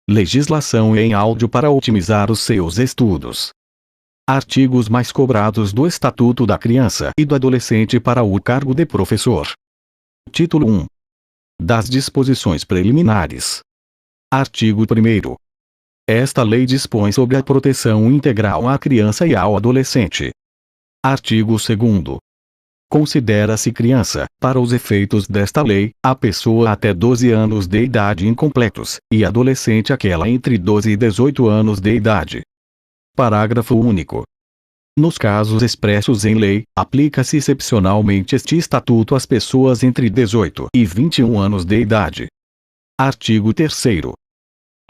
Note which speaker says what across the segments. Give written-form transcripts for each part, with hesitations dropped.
Speaker 1: Legislação em áudio para otimizar os seus estudos. Artigos mais cobrados do Estatuto da Criança e do Adolescente para o cargo de professor. Título 1. Das disposições preliminares. Artigo 1º. Esta lei dispõe sobre a proteção integral à criança e ao adolescente. Artigo 2º. Considera-se criança, para os efeitos desta lei, a pessoa até 12 anos de idade incompletos, e adolescente aquela entre 12 e 18 anos de idade. Parágrafo único. Nos casos expressos em lei, aplica-se excepcionalmente este estatuto às pessoas entre 18 e 21 anos de idade. Artigo 3º.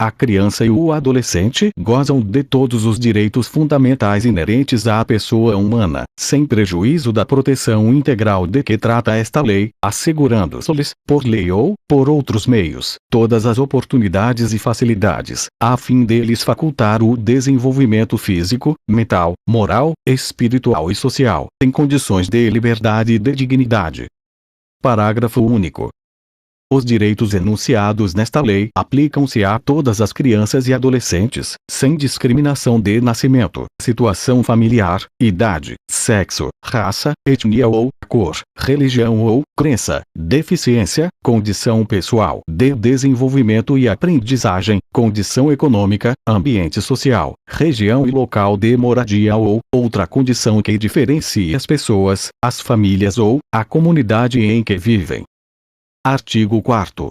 Speaker 1: A criança e o adolescente gozam de todos os direitos fundamentais inerentes à pessoa humana, sem prejuízo da proteção integral de que trata esta lei, assegurando-lhes, por lei ou por outros meios, todas as oportunidades e facilidades, a fim deles facultar o desenvolvimento físico, mental, moral, espiritual e social, em condições de liberdade e de dignidade. Parágrafo único. Os direitos enunciados nesta lei aplicam-se a todas as crianças e adolescentes, sem discriminação de nascimento, situação familiar, idade, sexo, raça, etnia ou cor, religião ou crença, deficiência, condição pessoal de desenvolvimento e aprendizagem, condição econômica, ambiente social, região e local de moradia ou outra condição que diferencie as pessoas, as famílias ou a comunidade em que vivem. Artigo 4º.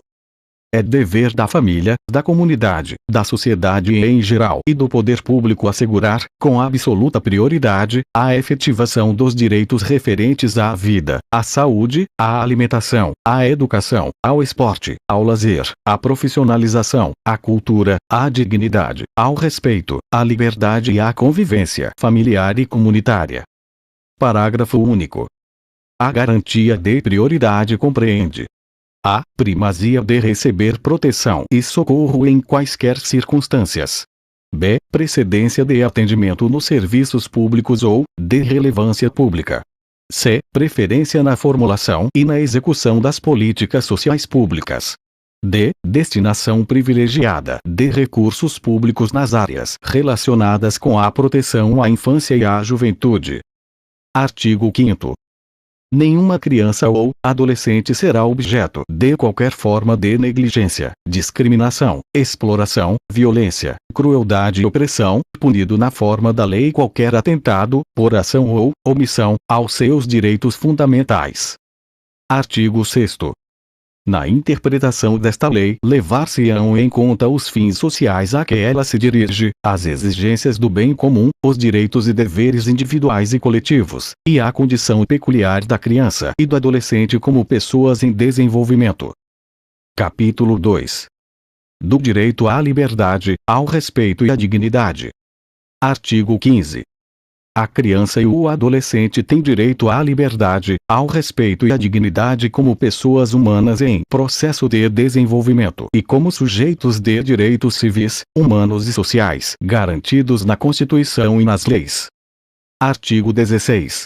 Speaker 1: É dever da família, da comunidade, da sociedade em geral e do poder público assegurar, com absoluta prioridade, a efetivação dos direitos referentes à vida, à saúde, à alimentação, à educação, ao esporte, ao lazer, à profissionalização, à cultura, à dignidade, ao respeito, à liberdade e à convivência familiar e comunitária. Parágrafo único. A garantia de prioridade compreende: a. Primazia de receber proteção e socorro em quaisquer circunstâncias. B. Precedência de atendimento nos serviços públicos ou, de relevância pública. C. Preferência na formulação e na execução das políticas sociais públicas. D. Destinação privilegiada de recursos públicos nas áreas relacionadas com a proteção à infância e à juventude. Artigo 5º. Nenhuma criança ou adolescente será objeto de qualquer forma de negligência, discriminação, exploração, violência, crueldade e opressão, punido na forma da lei qualquer atentado, por ação ou omissão, aos seus direitos fundamentais. Artigo 6º. Na interpretação desta lei, levar-se-ão em conta os fins sociais a que ela se dirige, as exigências do bem comum, os direitos e deveres individuais e coletivos, e a condição peculiar da criança e do adolescente como pessoas em desenvolvimento. Capítulo 2. Do direito à liberdade, ao respeito e à dignidade. Artigo 15. A criança e o adolescente têm direito à liberdade, ao respeito e à dignidade como pessoas humanas em processo de desenvolvimento e como sujeitos de direitos civis, humanos e sociais, garantidos na Constituição e nas leis. Artigo 16.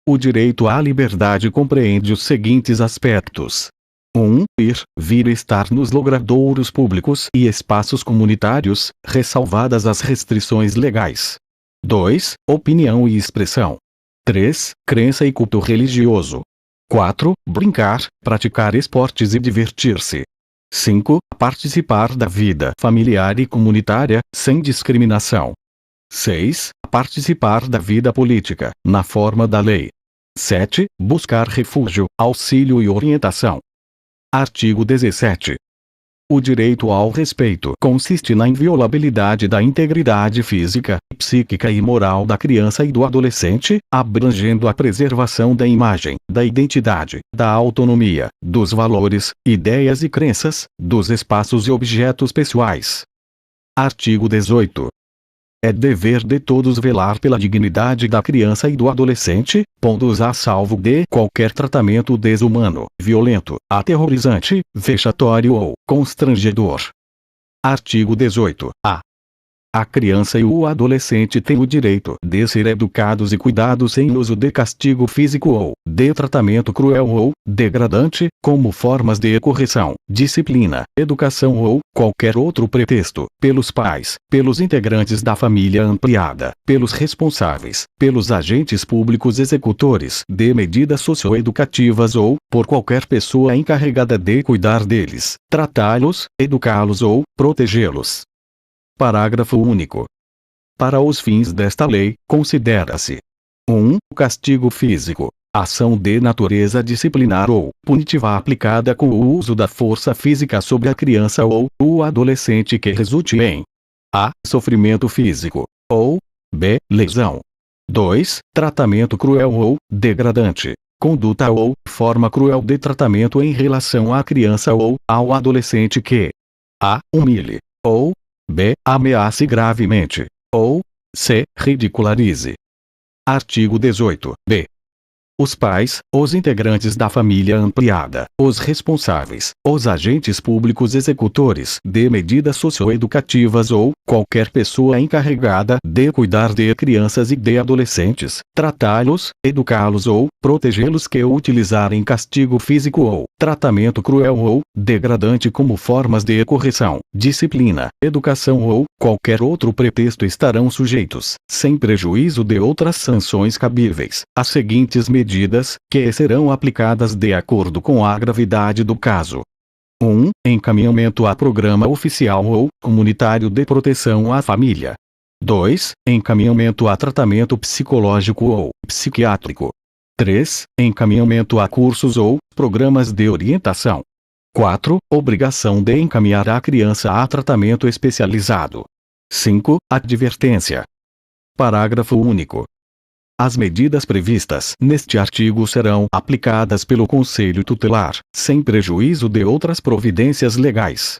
Speaker 1: O direito à liberdade compreende os seguintes aspectos: 1. Ir, vir e estar nos logradouros públicos e espaços comunitários, ressalvadas as restrições legais. 2. Opinião e expressão. 3. Crença e culto religioso. 4. Brincar, praticar esportes e divertir-se. 5. Participar da vida familiar e comunitária, sem discriminação. 6. Participar da vida política, na forma da lei. 7. Buscar refúgio, auxílio e orientação. Artigo 17. O direito ao respeito consiste na inviolabilidade da integridade física, psíquica e moral da criança e do adolescente, abrangendo a preservação da imagem, da identidade, da autonomia, dos valores, ideias e crenças, dos espaços e objetos pessoais. Artigo 18. É dever de todos velar pela dignidade da criança e do adolescente, pondo-os a salvo de qualquer tratamento desumano, violento, aterrorizante, vexatório ou constrangedor. Artigo 18-A. A criança e o adolescente têm o direito de ser educados e cuidados sem uso de castigo físico ou de tratamento cruel ou degradante, como formas de correção, disciplina, educação ou qualquer outro pretexto, pelos pais, pelos integrantes da família ampliada, pelos responsáveis, pelos agentes públicos executores de medidas socioeducativas ou por qualquer pessoa encarregada de cuidar deles, tratá-los, educá-los ou protegê-los. Parágrafo único. Para os fins desta lei, considera-se: 1. Castigo físico. Ação de natureza disciplinar ou punitiva aplicada com o uso da força física sobre a criança ou o adolescente que resulte em a. Sofrimento físico. Ou b. Lesão. 2. Tratamento cruel ou degradante. Conduta ou forma cruel de tratamento em relação à criança ou ao adolescente que a. Humilhe. Ou b. Ameace gravemente. Ou c. Ridicularize. Artigo 18. B. Os pais, os integrantes da família ampliada, os responsáveis, os agentes públicos executores de medidas socioeducativas ou qualquer pessoa encarregada de cuidar de crianças e de adolescentes, tratá-los, educá-los ou protegê-los que utilizarem castigo físico ou tratamento cruel ou degradante como formas de correção, disciplina, educação ou qualquer outro pretexto estarão sujeitos, sem prejuízo de outras sanções cabíveis, às seguintes medidas, que serão aplicadas de acordo com a gravidade do caso. 1. Encaminhamento a programa oficial ou comunitário de proteção à família. 2. Encaminhamento a tratamento psicológico ou psiquiátrico. 3. Encaminhamento a cursos ou programas de orientação. 4. Obrigação de encaminhar a criança a tratamento especializado. 5. Advertência. Parágrafo único. As medidas previstas neste artigo serão aplicadas pelo Conselho Tutelar, sem prejuízo de outras providências legais.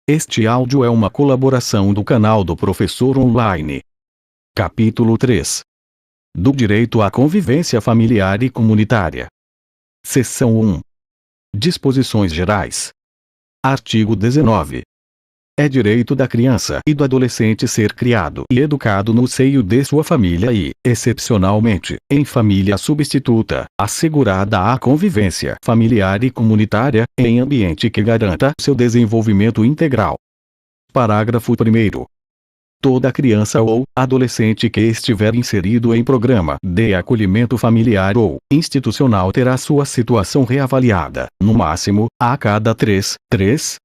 Speaker 1: Este áudio é uma colaboração do canal do Professor Online. Capítulo 3. Do Direito à Convivência Familiar e Comunitária. Seção 1. Disposições Gerais. Artigo 19. É direito da criança e do adolescente ser criado e educado no seio de sua família e, excepcionalmente, em família substituta, assegurada a convivência familiar e comunitária, em ambiente que garanta seu desenvolvimento integral. Parágrafo 1º. Toda criança ou adolescente que estiver inserido em programa de acolhimento familiar ou institucional terá sua situação reavaliada, no máximo, a cada 3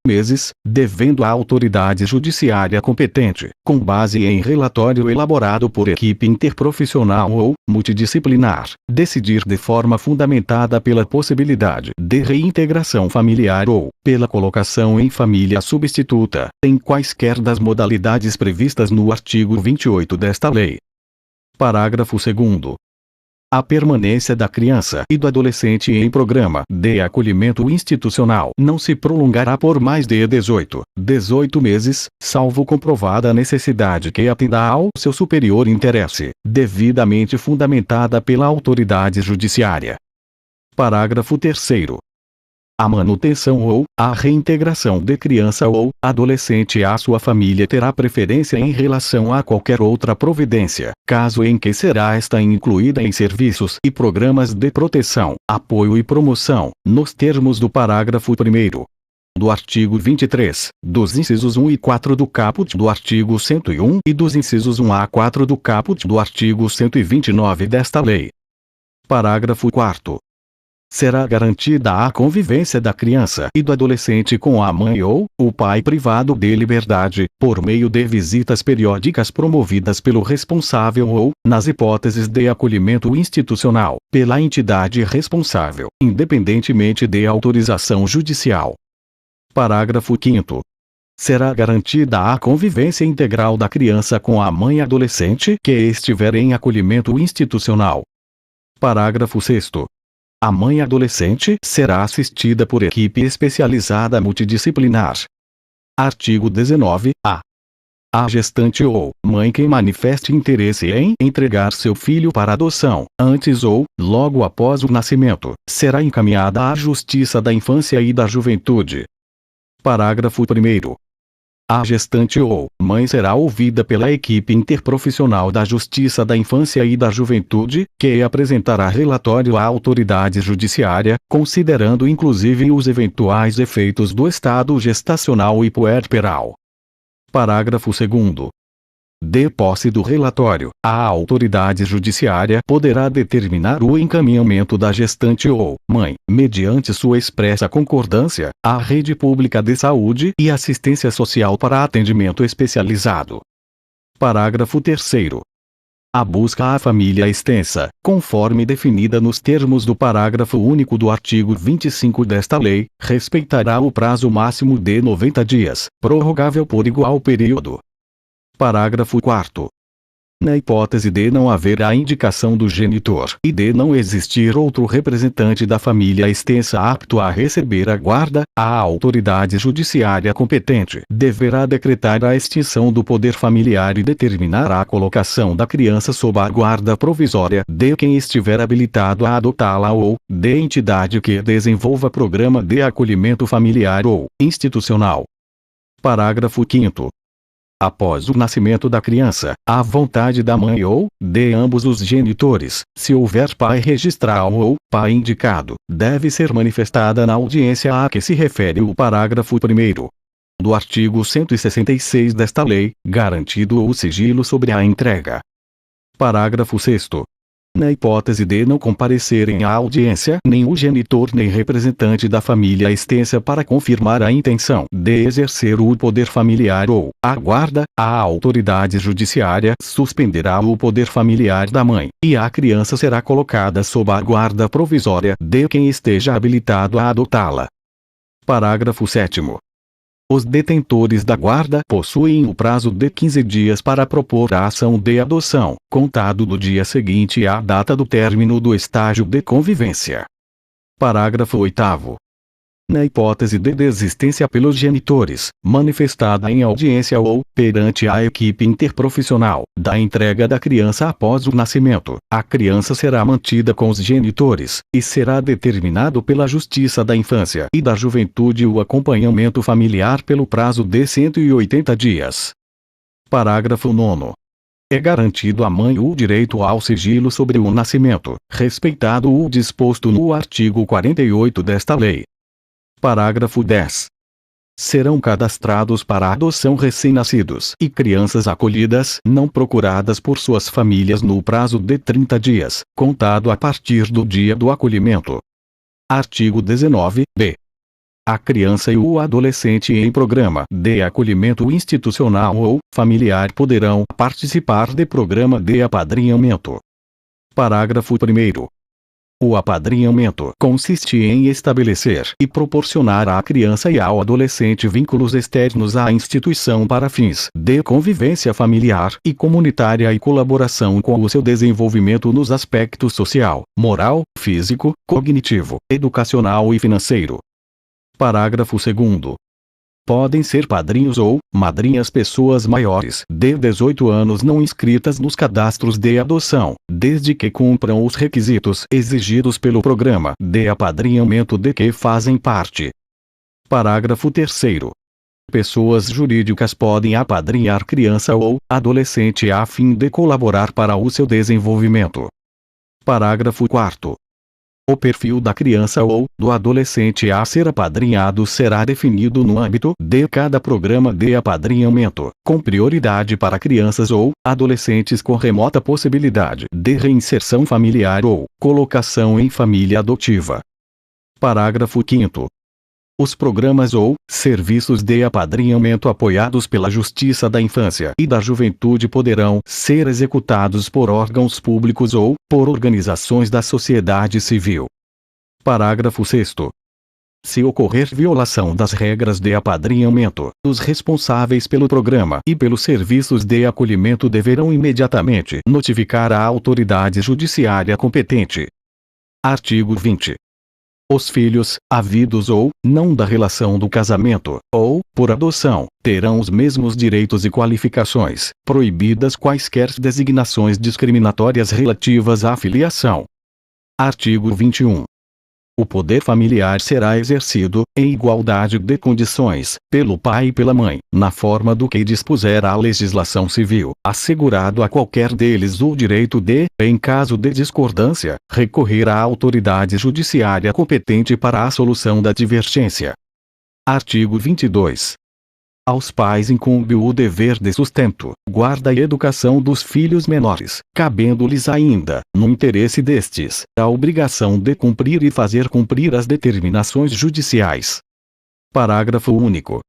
Speaker 1: meses, devendo a autoridade judiciária competente, com base em relatório elaborado por equipe interprofissional ou multidisciplinar, decidir de forma fundamentada pela possibilidade de reintegração familiar ou pela colocação em família substituta, em quaisquer das modalidades previstas no artigo 28 desta lei. Parágrafo 2º. A permanência da criança e do adolescente em programa de acolhimento institucional não se prolongará por mais de 18 meses, salvo comprovada a necessidade que atenda ao seu superior interesse, devidamente fundamentada pela autoridade judiciária. Parágrafo 3º. A manutenção ou a reintegração de criança ou adolescente à sua família terá preferência em relação a qualquer outra providência, caso em que será esta incluída em serviços e programas de proteção, apoio e promoção, nos termos do parágrafo 1º do artigo 23, dos incisos 1 e 4 do caput do artigo 101 e dos incisos 1 a 4 do caput do artigo 129 desta lei. Parágrafo 4º. Será garantida a convivência da criança e do adolescente com a mãe ou o pai privado de liberdade, por meio de visitas periódicas promovidas pelo responsável ou, nas hipóteses de acolhimento institucional, pela entidade responsável, independentemente de autorização judicial. Parágrafo 5º. Será garantida a convivência integral da criança com a mãe adolescente que estiver em acolhimento institucional. Parágrafo 6º. A mãe adolescente será assistida por equipe especializada multidisciplinar. Artigo 19-A. A gestante ou mãe que manifeste interesse em entregar seu filho para adoção, antes ou logo após o nascimento, será encaminhada à Justiça da Infância e da Juventude. Parágrafo 1º. A gestante ou mãe será ouvida pela equipe interprofissional da Justiça da Infância e da Juventude, que apresentará relatório à autoridade judiciária, considerando inclusive os eventuais efeitos do estado gestacional e puerperal. Parágrafo 2º. De posse do relatório, a autoridade judiciária poderá determinar o encaminhamento da gestante ou mãe, mediante sua expressa concordância, à rede pública de saúde e assistência social para atendimento especializado. Parágrafo 3º. A busca à família extensa, conforme definida nos termos do parágrafo único do artigo 25 desta lei, respeitará o prazo máximo de 90 dias, prorrogável por igual período. Parágrafo 4º. Na hipótese de não haver a indicação do genitor e de não existir outro representante da família extensa apto a receber a guarda, a autoridade judiciária competente deverá decretar a extinção do poder familiar e determinar a colocação da criança sob a guarda provisória de quem estiver habilitado a adotá-la ou de entidade que desenvolva programa de acolhimento familiar ou institucional. Parágrafo 5º. Após o nascimento da criança, à vontade da mãe ou de ambos os genitores, se houver pai registral ou pai indicado, deve ser manifestada na audiência a que se refere o parágrafo 1º do artigo 166 desta lei, garantido o sigilo sobre a entrega. Parágrafo 6º. Na hipótese de não comparecerem à audiência nem o genitor nem representante da família extensa para confirmar a intenção de exercer o poder familiar ou a guarda, a autoridade judiciária suspenderá o poder familiar da mãe, e a criança será colocada sob a guarda provisória de quem esteja habilitado a adotá-la. Parágrafo 7º. Os detentores da guarda possuem o prazo de 15 dias para propor a ação de adoção, contado do dia seguinte à data do término do estágio de convivência. Parágrafo 8º. Na hipótese de desistência pelos genitores, manifestada em audiência ou perante a equipe interprofissional, da entrega da criança após o nascimento, a criança será mantida com os genitores, e será determinado pela Justiça da Infância e da Juventude o acompanhamento familiar pelo prazo de 180 dias. Parágrafo 9º. É garantido à mãe o direito ao sigilo sobre o nascimento, respeitado o disposto no artigo 48 desta lei. Parágrafo 10. Serão cadastrados para a adoção recém-nascidos e crianças acolhidas não procuradas por suas famílias no prazo de 30 dias, contado a partir do dia do acolhimento. Artigo 19-b. A criança e o adolescente em programa de acolhimento institucional ou familiar poderão participar de programa de apadrinhamento. Parágrafo 1º. O apadrinhamento consiste em estabelecer e proporcionar à criança e ao adolescente vínculos externos à instituição para fins de convivência familiar e comunitária e colaboração com o seu desenvolvimento nos aspectos social, moral, físico, cognitivo, educacional e financeiro. Parágrafo 2º. Podem ser padrinhos ou madrinhas pessoas maiores de 18 anos não inscritas nos cadastros de adoção, desde que cumpram os requisitos exigidos pelo programa de apadrinhamento de que fazem parte. Parágrafo 3º. Pessoas jurídicas podem apadrinhar criança ou adolescente a fim de colaborar para o seu desenvolvimento. Parágrafo 4º. O perfil da criança ou do adolescente a ser apadrinhado será definido no âmbito de cada programa de apadrinhamento, com prioridade para crianças ou adolescentes com remota possibilidade de reinserção familiar ou colocação em família adotiva. Parágrafo 5º. Os programas ou serviços de apadrinhamento apoiados pela Justiça da Infância e da Juventude poderão ser executados por órgãos públicos ou por organizações da sociedade civil. Parágrafo 6º. Se ocorrer violação das regras de apadrinhamento, os responsáveis pelo programa e pelos serviços de acolhimento deverão imediatamente notificar a autoridade judiciária competente. Artigo 20. Os filhos, havidos ou não da relação do casamento, ou por adoção, terão os mesmos direitos e qualificações, proibidas quaisquer designações discriminatórias relativas à filiação. Artigo 21. O poder familiar será exercido, em igualdade de condições, pelo pai e pela mãe, na forma do que dispuser a legislação civil, assegurado a qualquer deles o direito de, em caso de discordância, recorrer à autoridade judiciária competente para a solução da divergência. Artigo 22. Aos pais incumbe o dever de sustento, guarda e educação dos filhos menores, cabendo-lhes ainda, no interesse destes, a obrigação de cumprir e fazer cumprir as determinações judiciais. Parágrafo único.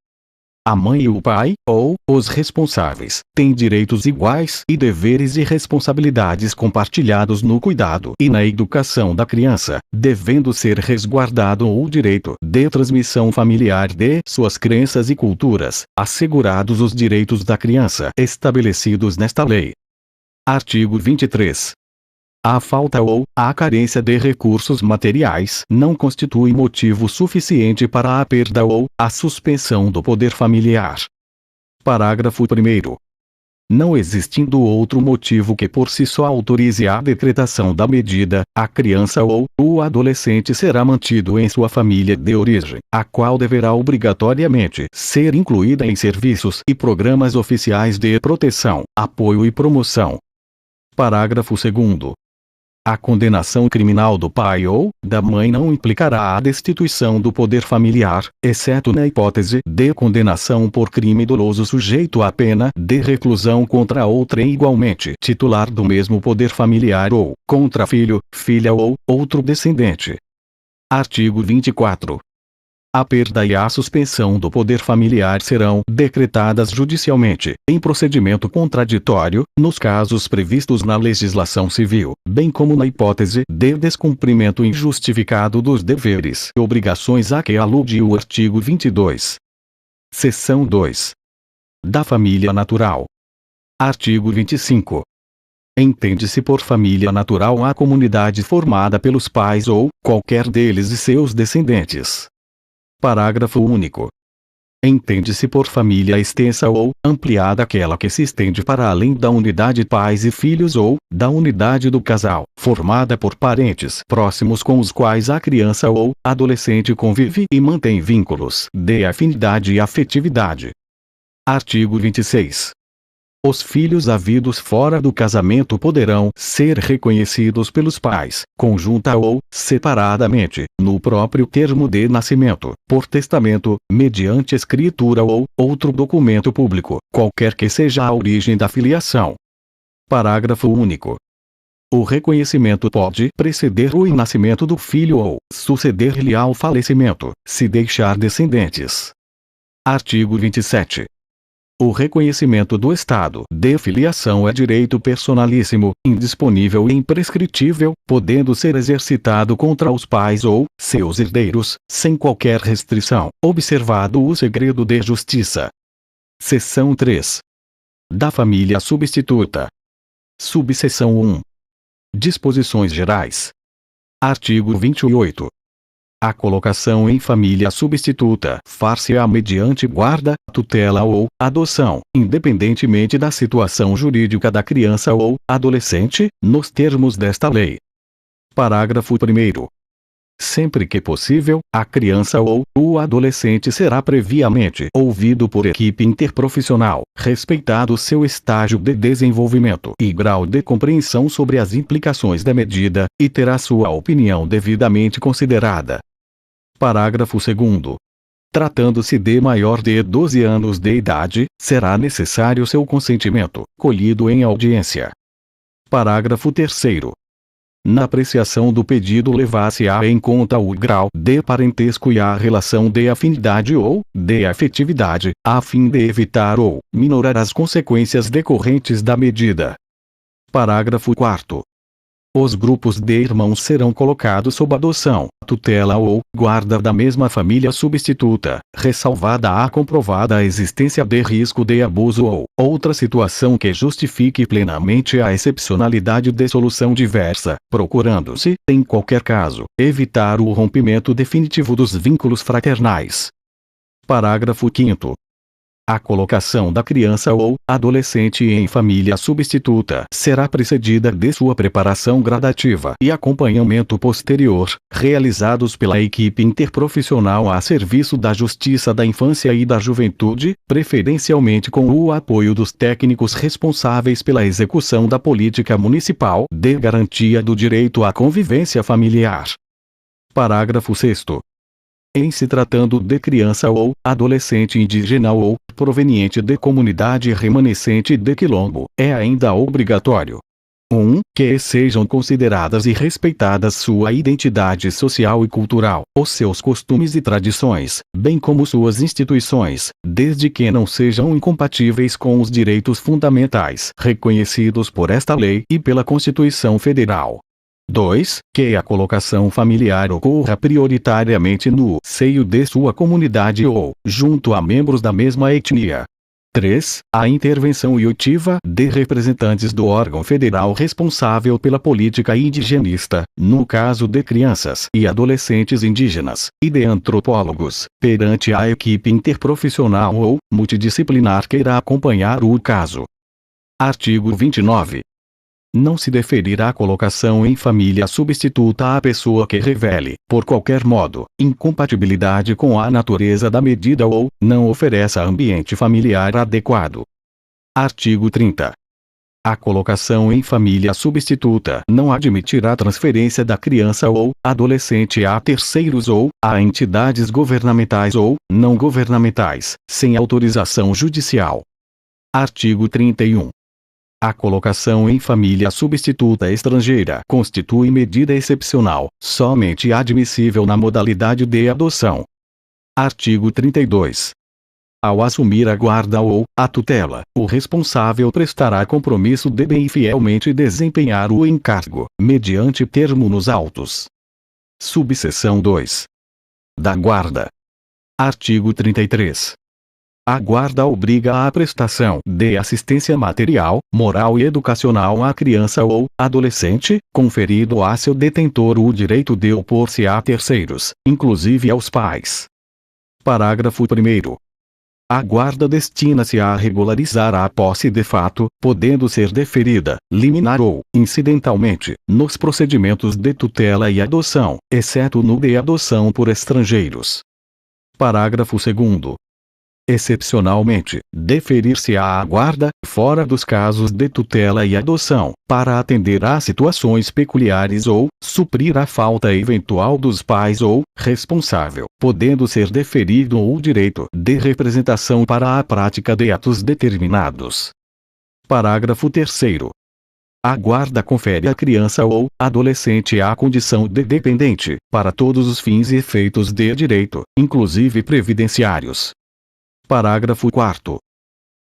Speaker 1: A mãe e o pai, ou os responsáveis, têm direitos iguais e deveres e responsabilidades compartilhados no cuidado e na educação da criança, devendo ser resguardado o direito de transmissão familiar de suas crenças e culturas, assegurados os direitos da criança estabelecidos nesta lei. Artigo 23. A falta ou a carência de recursos materiais não constitui motivo suficiente para a perda ou a suspensão do poder familiar. Parágrafo 1º. Não existindo outro motivo que por si só autorize a decretação da medida, a criança ou o adolescente será mantido em sua família de origem, a qual deverá obrigatoriamente ser incluída em serviços e programas oficiais de proteção, apoio e promoção. Parágrafo 2º. A condenação criminal do pai ou da mãe não implicará a destituição do poder familiar, exceto na hipótese de condenação por crime doloso sujeito à pena de reclusão contra outrem igualmente titular do mesmo poder familiar ou contra filho, filha ou outro descendente. Artigo 24. A perda e a suspensão do poder familiar serão decretadas judicialmente, em procedimento contraditório, nos casos previstos na legislação civil, bem como na hipótese de descumprimento injustificado dos deveres e obrigações a que alude o artigo 22. Seção 2. Da família natural. Artigo 25. Entende-se por família natural a comunidade formada pelos pais ou qualquer deles e seus descendentes. Parágrafo único. Entende-se por família extensa ou ampliada aquela que se estende para além da unidade pais e filhos ou da unidade do casal, formada por parentes próximos com os quais a criança ou adolescente convive e mantém vínculos de afinidade e afetividade. Artigo 26. Os filhos havidos fora do casamento poderão ser reconhecidos pelos pais, conjunta ou separadamente, no próprio termo de nascimento, por testamento, mediante escritura ou outro documento público, qualquer que seja a origem da filiação. Parágrafo único. O reconhecimento pode preceder o nascimento do filho ou suceder-lhe ao falecimento, se deixar descendentes. Artigo 27. O reconhecimento do estado de filiação é direito personalíssimo, indisponível e imprescritível, podendo ser exercitado contra os pais ou seus herdeiros, sem qualquer restrição, observado o segredo de justiça. Seção 3. Da família substituta. Subseção 1. Disposições gerais. Artigo 28. A colocação em família substituta far-se-á mediante guarda, tutela ou adoção, independentemente da situação jurídica da criança ou adolescente, nos termos desta lei. Parágrafo 1º. Sempre que possível, a criança ou o adolescente será previamente ouvido por equipe interprofissional, respeitado seu estágio de desenvolvimento e grau de compreensão sobre as implicações da medida, e terá sua opinião devidamente considerada. Parágrafo 2º. Tratando-se de maior de 12 anos de idade, será necessário seu consentimento, colhido em audiência. Parágrafo 3º. Na apreciação do pedido levar-se-á em conta o grau de parentesco e a relação de afinidade ou de afetividade, a fim de evitar ou minorar as consequências decorrentes da medida. Parágrafo 4º. Os grupos de irmãos serão colocados sob adoção, tutela ou guarda da mesma família substituta, ressalvada a comprovada existência de risco de abuso ou outra situação que justifique plenamente a excepcionalidade de solução diversa, procurando-se, em qualquer caso, evitar o rompimento definitivo dos vínculos fraternais. Parágrafo 5º. A colocação da criança ou adolescente em família substituta será precedida de sua preparação gradativa e acompanhamento posterior, realizados pela equipe interprofissional a serviço da Justiça da Infância e da Juventude, preferencialmente com o apoio dos técnicos responsáveis pela execução da política municipal de garantia do direito à convivência familiar. Parágrafo 6º. Em se tratando de criança ou adolescente indígena ou proveniente de comunidade remanescente de quilombo, é ainda obrigatório: 1. Que sejam consideradas e respeitadas sua identidade social e cultural, os seus costumes e tradições, bem como suas instituições, desde que não sejam incompatíveis com os direitos fundamentais reconhecidos por esta lei e pela Constituição Federal. 2. Que a colocação familiar ocorra prioritariamente no seio de sua comunidade ou junto a membros da mesma etnia. 3. A intervenção iotiva de representantes do órgão federal responsável pela política indigenista, no caso de crianças e adolescentes indígenas, e de antropólogos, perante a equipe interprofissional ou multidisciplinar que irá acompanhar o caso. Artigo 29. Não se deferirá a colocação em família substituta à pessoa que revele, por qualquer modo, incompatibilidade com a natureza da medida ou não ofereça ambiente familiar adequado. Artigo 30. A colocação em família substituta não admitirá transferência da criança ou adolescente a terceiros ou a entidades governamentais ou não governamentais, sem autorização judicial. Artigo 31. A colocação em família substituta estrangeira constitui medida excepcional, somente admissível na modalidade de adoção. Artigo 32. Ao assumir a guarda ou a tutela, o responsável prestará compromisso de bem fielmente desempenhar o encargo, mediante termo nos autos. Subseção 2. Da guarda. Artigo 33. A guarda obriga à prestação de assistência material, moral e educacional à criança ou adolescente, conferido a seu detentor o direito de opor-se a terceiros, inclusive aos pais. Parágrafo 1º. A guarda destina-se a regularizar a posse de fato, podendo ser deferida, liminar ou, incidentalmente, nos procedimentos de tutela e adoção, exceto no de adoção por estrangeiros. Parágrafo 2º. Excepcionalmente, deferir-se-á a guarda, fora dos casos de tutela e adoção, para atender a situações peculiares ou suprir a falta eventual dos pais ou responsável, podendo ser deferido o direito de representação para a prática de atos determinados. Parágrafo 3º. A guarda confere à criança ou adolescente a condição de dependente, para todos os fins e efeitos de direito, inclusive previdenciários. Parágrafo 4º.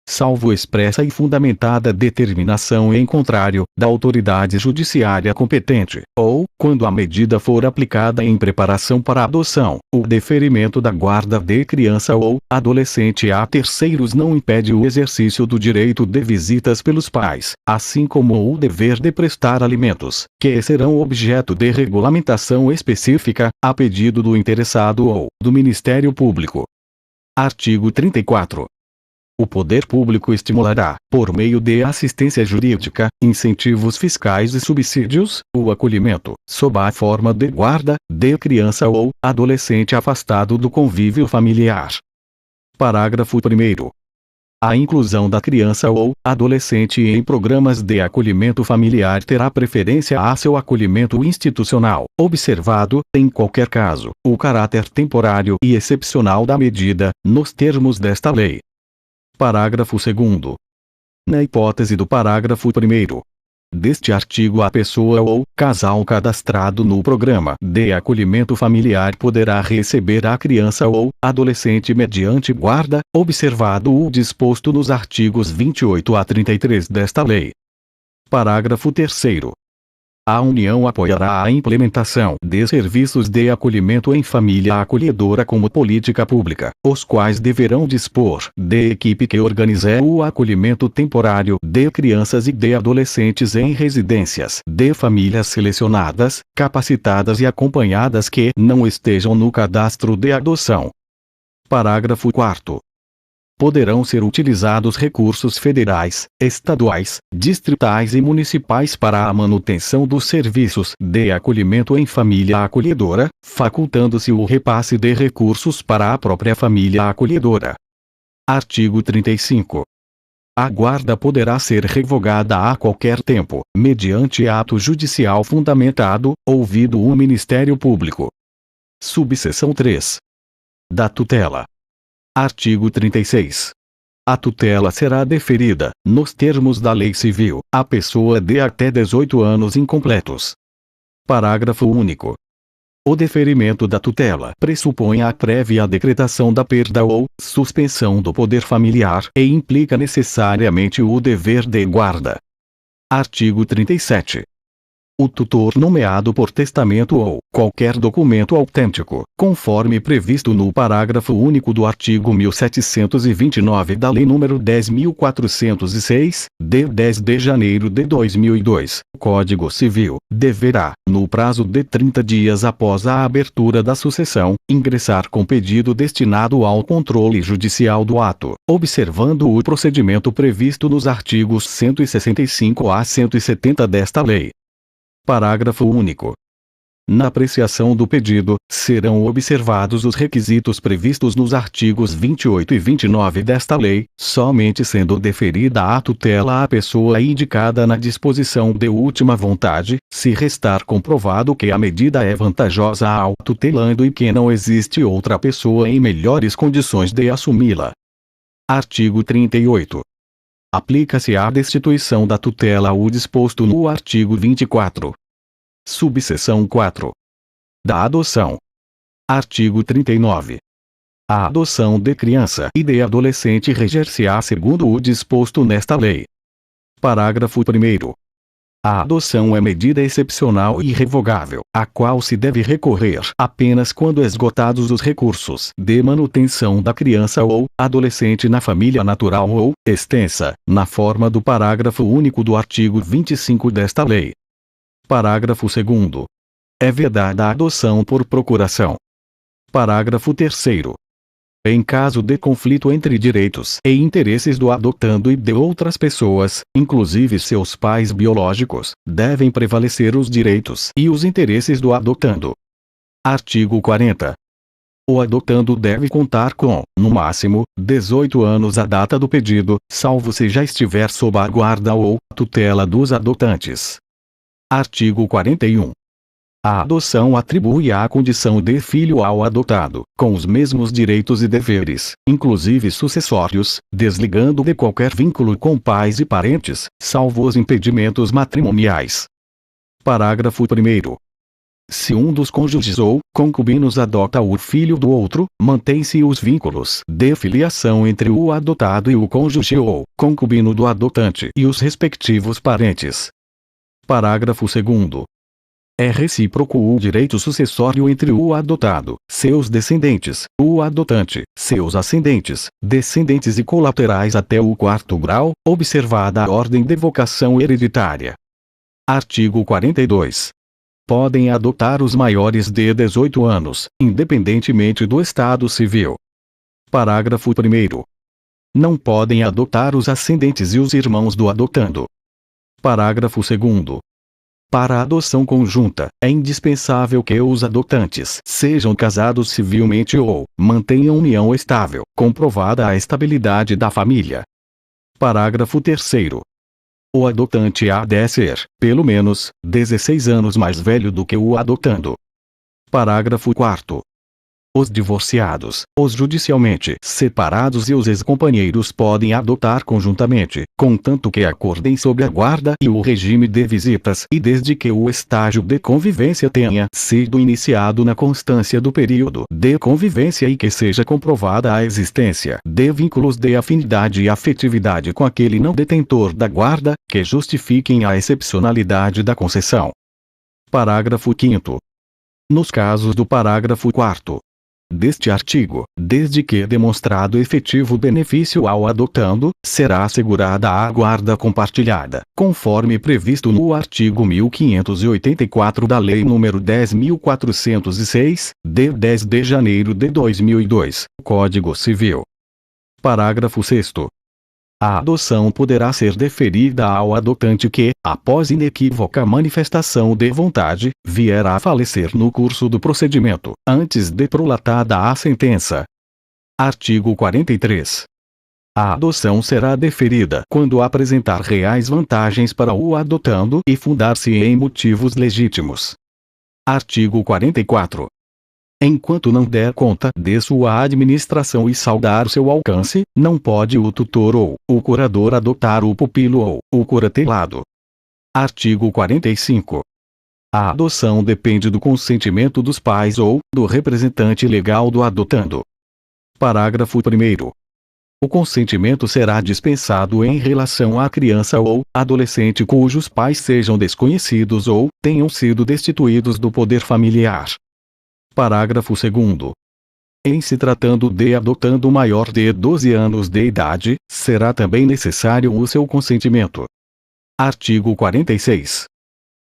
Speaker 1: Salvo expressa e fundamentada determinação em contrário, da autoridade judiciária competente, ou, quando a medida for aplicada em preparação para a adoção, o deferimento da guarda de criança ou adolescente a terceiros não impede o exercício do direito de visitas pelos pais, assim como o dever de prestar alimentos, que serão objeto de regulamentação específica, a pedido do interessado ou do Ministério Público. Artigo 34. O poder público estimulará, por meio de assistência jurídica, incentivos fiscais e subsídios, o acolhimento, sob a forma de guarda, de criança ou adolescente afastado do convívio familiar. Parágrafo 1º. A inclusão da criança ou adolescente em programas de acolhimento familiar terá preferência a seu acolhimento institucional, observado, em qualquer caso, o caráter temporário e excepcional da medida, nos termos desta lei. Parágrafo 2º. Na hipótese do parágrafo 1º deste artigo, a pessoa ou casal cadastrado no programa de acolhimento familiar poderá receber a criança ou adolescente mediante guarda, observado o disposto nos artigos 28 a 33 desta lei. Parágrafo 3º. A União apoiará a implementação de serviços de acolhimento em família acolhedora como política pública, os quais deverão dispor de equipe que organize o acolhimento temporário de crianças e de adolescentes em residências de famílias selecionadas, capacitadas e acompanhadas que não estejam no cadastro de adoção. Parágrafo 4º. poderão ser utilizados recursos federais, estaduais, distritais e municipais para a manutenção dos serviços de acolhimento em família acolhedora, facultando-se o repasse de recursos para a própria família acolhedora. Artigo 35. A guarda poderá ser revogada a qualquer tempo, mediante ato judicial fundamentado, ouvido o Ministério Público. Subseção 3. Da tutela. Artigo 36. A tutela será deferida, nos termos da Lei Civil, à pessoa de até 18 anos incompletos. Parágrafo único. O deferimento da tutela pressupõe a prévia decretação da perda ou suspensão do poder familiar e implica necessariamente o dever de guarda. Artigo 37. O tutor nomeado por testamento ou qualquer documento autêntico, conforme previsto no parágrafo único do artigo 1729 da Lei nº 10.406, de 10 de janeiro de 2002, Código Civil, deverá, no prazo de 30 dias após a abertura da sucessão, ingressar com pedido destinado ao controle judicial do ato, observando o procedimento previsto nos artigos 165 a 170 desta lei. Parágrafo único. Na apreciação do pedido, serão observados os requisitos previstos nos artigos 28 e 29 desta lei, somente sendo deferida a tutela à pessoa indicada na disposição de última vontade, se restar comprovado que a medida é vantajosa ao tutelando e que não existe outra pessoa em melhores condições de assumi-la. Artigo 38. Aplica-se à destituição da tutela o disposto no artigo 24. Subseção 4. Da adoção. Artigo 39. A adoção de criança e de adolescente reger-se-á segundo o disposto nesta lei. Parágrafo 1º. A adoção é medida excepcional e irrevogável, a qual se deve recorrer apenas quando esgotados os recursos de manutenção da criança ou adolescente na família natural ou extensa, na forma do parágrafo único do artigo 25 desta lei. Parágrafo 2º. É vedada a adoção por procuração. Parágrafo 3º. Em caso de conflito entre direitos e interesses do adotando e de outras pessoas, inclusive seus pais biológicos, devem prevalecer os direitos e os interesses do adotando. Artigo 40. O adotando deve contar com, no máximo, 18 anos à data do pedido, salvo se já estiver sob a guarda ou tutela dos adotantes. Artigo 41. A adoção atribui a condição de filho ao adotado, com os mesmos direitos e deveres, inclusive sucessórios, desligando de qualquer vínculo com pais e parentes, salvo os impedimentos matrimoniais. Parágrafo 1º. Se um dos cônjuges ou concubinos adota o filho do outro, mantém-se os vínculos de filiação entre o adotado e o cônjuge ou concubino do adotante e os respectivos parentes. Parágrafo 2º. É recíproco o direito sucessório entre o adotado, seus descendentes, o adotante, seus ascendentes, descendentes e colaterais até o 4º grau, observada a ordem de vocação hereditária. Artigo 42. Podem adotar os maiores de 18 anos, independentemente do estado civil. Parágrafo 1º. Não podem adotar os ascendentes e os irmãos do adotando. Parágrafo 2º. Para a adoção conjunta, é indispensável que os adotantes sejam casados civilmente ou mantenham união estável, comprovada a estabilidade da família. Parágrafo 3º. O adotante há de ser, pelo menos, 16 anos mais velho do que o adotando. Parágrafo 4º. Os divorciados, os judicialmente separados e os ex-companheiros podem adotar conjuntamente, contanto que acordem sobre a guarda e o regime de visitas e desde que o estágio de convivência tenha sido iniciado na constância do período de convivência e que seja comprovada a existência de vínculos de afinidade e afetividade com aquele não detentor da guarda, que justifiquem a excepcionalidade da concessão. Parágrafo 5º. Nos casos do parágrafo 4º deste artigo, desde que demonstrado efetivo benefício ao adotando, será assegurada a guarda compartilhada, conforme previsto no artigo 1584 da Lei nº 10.406, de 10 de janeiro de 2002, Código Civil. Parágrafo 6º. A adoção poderá ser deferida ao adotante que, após inequívoca manifestação de vontade, vier a falecer no curso do procedimento, antes de prolatada a sentença. Artigo 43. A adoção será deferida quando apresentar reais vantagens para o adotando e fundar-se em motivos legítimos. Artigo 44. Enquanto não der conta de sua administração e saldar seu alcance, não pode o tutor ou o curador adotar o pupilo ou o curatelado. Artigo 45. A adoção depende do consentimento dos pais ou do representante legal do adotando. Parágrafo 1º. O consentimento será dispensado em relação à criança ou adolescente cujos pais sejam desconhecidos ou tenham sido destituídos do poder familiar. Parágrafo 2º. Em se tratando de adotando maior de 12 anos de idade, será também necessário o seu consentimento. Artigo 46.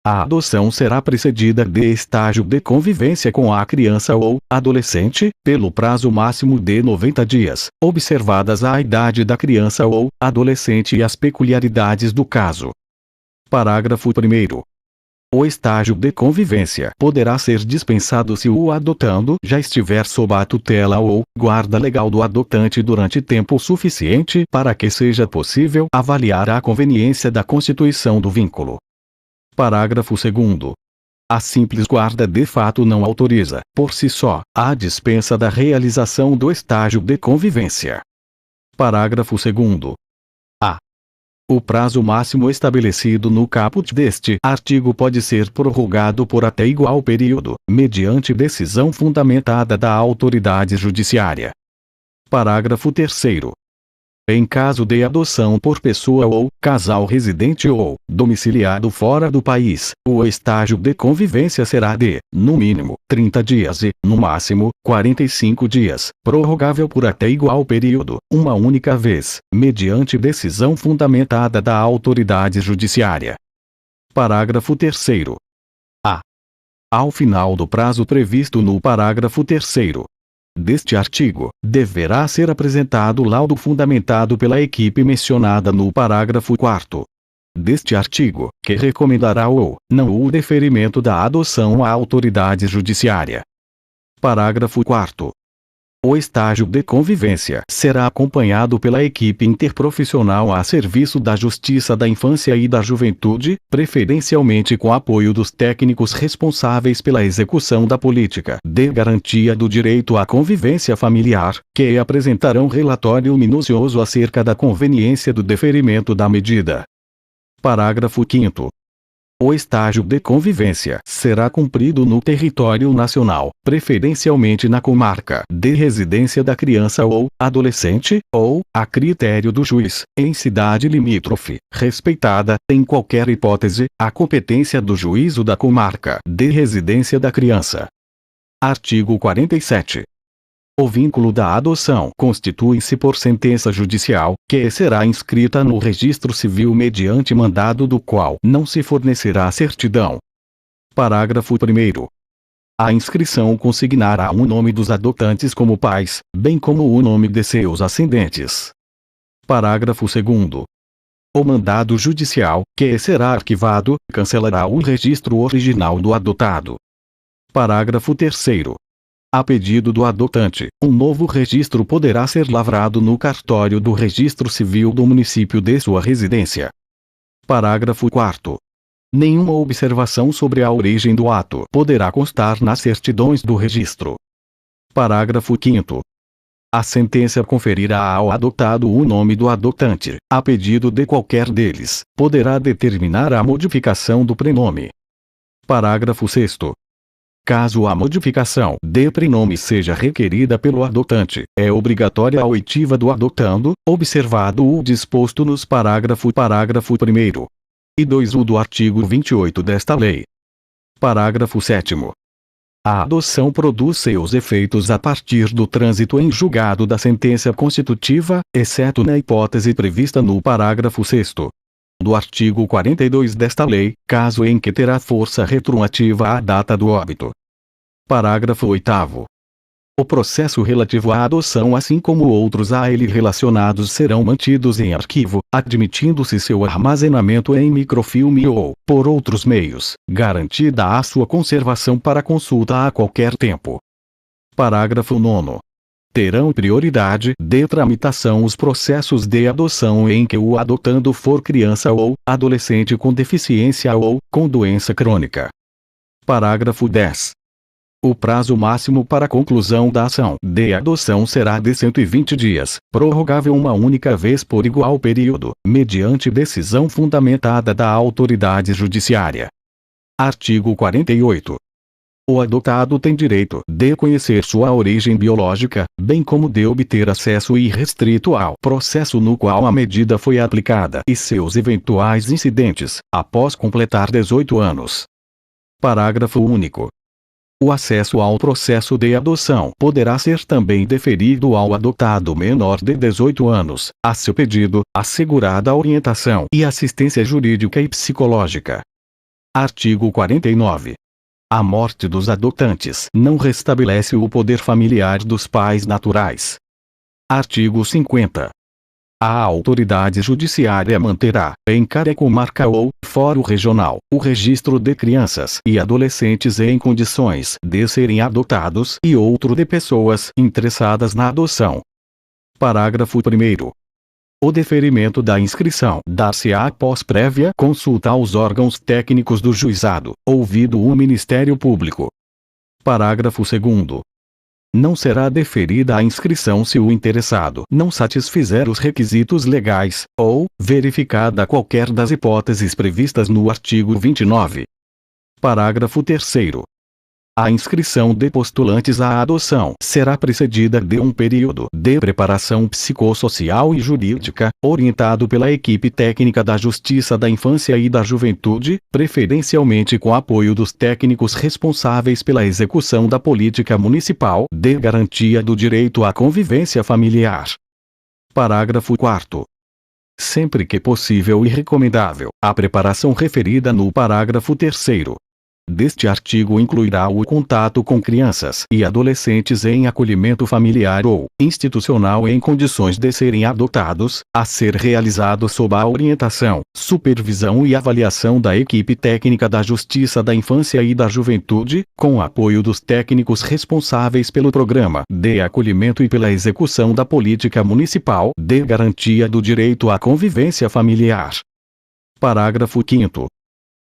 Speaker 1: A adoção será precedida de estágio de convivência com a criança ou adolescente, pelo prazo máximo de 90 dias, observadas a idade da criança ou adolescente e as peculiaridades do caso. Parágrafo 1º. O estágio de convivência poderá ser dispensado se o adotando já estiver sob a tutela ou guarda legal do adotante durante tempo suficiente para que seja possível avaliar a conveniência da constituição do vínculo. Parágrafo 2º. A simples guarda de fato não autoriza, por si só, a dispensa da realização do estágio de convivência. Parágrafo 2º. O prazo máximo estabelecido no caput deste artigo pode ser prorrogado por até igual período, mediante decisão fundamentada da autoridade judiciária. Parágrafo 3º. Em caso de adoção por pessoa ou casal residente ou domiciliado fora do país, o estágio de convivência será de, no mínimo, 30 dias e, no máximo, 45 dias, prorrogável por até igual período, uma única vez, mediante decisão fundamentada da autoridade judiciária. Parágrafo 3º. Ao final do prazo previsto no parágrafo 3º deste artigo, deverá ser apresentado laudo fundamentado pela equipe mencionada no parágrafo 4º deste artigo, que recomendará ou não o deferimento da adoção à autoridade judiciária. Parágrafo 4º. O estágio de convivência será acompanhado pela equipe interprofissional a serviço da Justiça da Infância e da Juventude, preferencialmente com apoio dos técnicos responsáveis pela execução da política de garantia do direito à convivência familiar, que apresentarão relatório minucioso acerca da conveniência do deferimento da medida. Parágrafo 5º. O estágio de convivência será cumprido no território nacional, preferencialmente na comarca de residência da criança ou adolescente, ou, a critério do juiz, em cidade limítrofe, respeitada, em qualquer hipótese, a competência do juízo da comarca de residência da criança. Artigo 47. O vínculo da adoção constitui-se por sentença judicial, que será inscrita no registro civil mediante mandado do qual não se fornecerá certidão. Parágrafo 1º. A inscrição consignará o nome dos adotantes como pais, bem como o nome de seus ascendentes. Parágrafo 2º. O mandado judicial, que será arquivado, cancelará o registro original do adotado. Parágrafo 3º. A pedido do adotante, um novo registro poderá ser lavrado no cartório do Registro Civil do município de sua residência. Parágrafo 4º. Nenhuma observação sobre a origem do ato poderá constar nas certidões do registro. Parágrafo 5º. A sentença conferirá ao adotado o nome do adotante, a pedido de qualquer deles, poderá determinar a modificação do prenome. Parágrafo 6º. Caso a modificação de prenome seja requerida pelo adotante, é obrigatória a oitiva do adotando, observado o disposto nos parágrafo 1º e 2º do artigo 28 desta lei. Parágrafo 7º. A adoção produz seus efeitos a partir do trânsito em julgado da sentença constitutiva, exceto na hipótese prevista no parágrafo 6º do artigo 42 desta lei, caso em que terá força retroativa à data do óbito. Parágrafo 8º. O processo relativo à adoção, assim como outros a ele relacionados, serão mantidos em arquivo, admitindo-se seu armazenamento em microfilme ou, por outros meios, garantida a sua conservação para consulta a qualquer tempo. Parágrafo 9º. Terão prioridade de tramitação os processos de adoção em que o adotando for criança ou adolescente com deficiência ou com doença crônica. Parágrafo 10. O prazo máximo para a conclusão da ação de adoção será de 120 dias, prorrogável uma única vez por igual período, mediante decisão fundamentada da autoridade judiciária. Artigo 48. O adotado tem direito de conhecer sua origem biológica, bem como de obter acesso irrestrito ao processo no qual a medida foi aplicada e seus eventuais incidentes, após completar 18 anos. Parágrafo único. O acesso ao processo de adoção poderá ser também deferido ao adotado menor de 18 anos, a seu pedido, assegurada a orientação e assistência jurídica e psicológica. Artigo 49. A morte dos adotantes não restabelece o poder familiar dos pais naturais. Artigo 50. A autoridade judiciária manterá, em cada comarca ou fórum regional, o registro de crianças e adolescentes em condições de serem adotados e outro de pessoas interessadas na adoção. Parágrafo 1º. O deferimento da inscrição dar-se-á após prévia consulta aos órgãos técnicos do juizado, ouvido o Ministério Público. Parágrafo 2º. Não será deferida a inscrição se o interessado não satisfizer os requisitos legais, ou verificada qualquer das hipóteses previstas no artigo 29. Parágrafo 3º. A inscrição de postulantes à adoção será precedida de um período de preparação psicossocial e jurídica, orientado pela equipe técnica da Justiça da Infância e da Juventude, preferencialmente com apoio dos técnicos responsáveis pela execução da política municipal de garantia do direito à convivência familiar. Parágrafo 4º. Sempre que possível e recomendável, a preparação referida no parágrafo 3º deste artigo incluirá o contato com crianças e adolescentes em acolhimento familiar ou institucional em condições de serem adotados, a ser realizado sob a orientação, supervisão e avaliação da equipe técnica da Justiça da Infância e da Juventude, com apoio dos técnicos responsáveis pelo programa de acolhimento e pela execução da política municipal de garantia do direito à convivência familiar. Parágrafo 5º.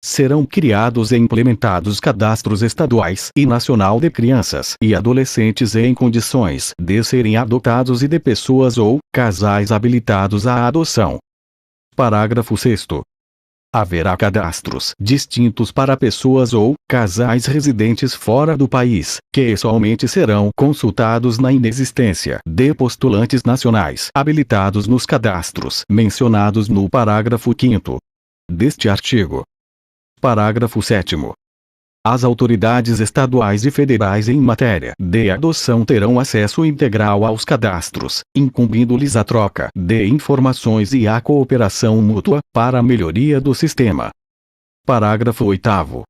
Speaker 1: Serão criados e implementados cadastros estaduais e nacional de crianças e adolescentes em condições de serem adotados e de pessoas ou casais habilitados à adoção. Parágrafo 6º. Haverá cadastros distintos para pessoas ou casais residentes fora do país, que somente serão consultados na inexistência de postulantes nacionais habilitados nos cadastros mencionados no parágrafo 5º deste artigo. Parágrafo 7º. As autoridades estaduais e federais em matéria de adoção terão acesso integral aos cadastros, incumbindo-lhes a troca de informações e a cooperação mútua, para a melhoria do sistema. Parágrafo 8º.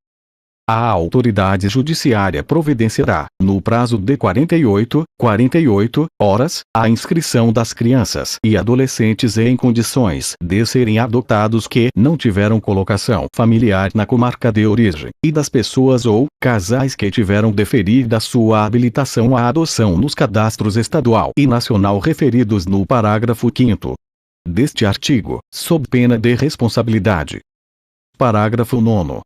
Speaker 1: A autoridade judiciária providenciará, no prazo de 48 horas, a inscrição das crianças e adolescentes em condições de serem adotados que não tiveram colocação familiar na comarca de origem, e das pessoas ou casais que tiveram deferida sua habilitação à adoção nos cadastros estadual e nacional referidos no parágrafo 5º deste artigo, sob pena de responsabilidade. Parágrafo 9º.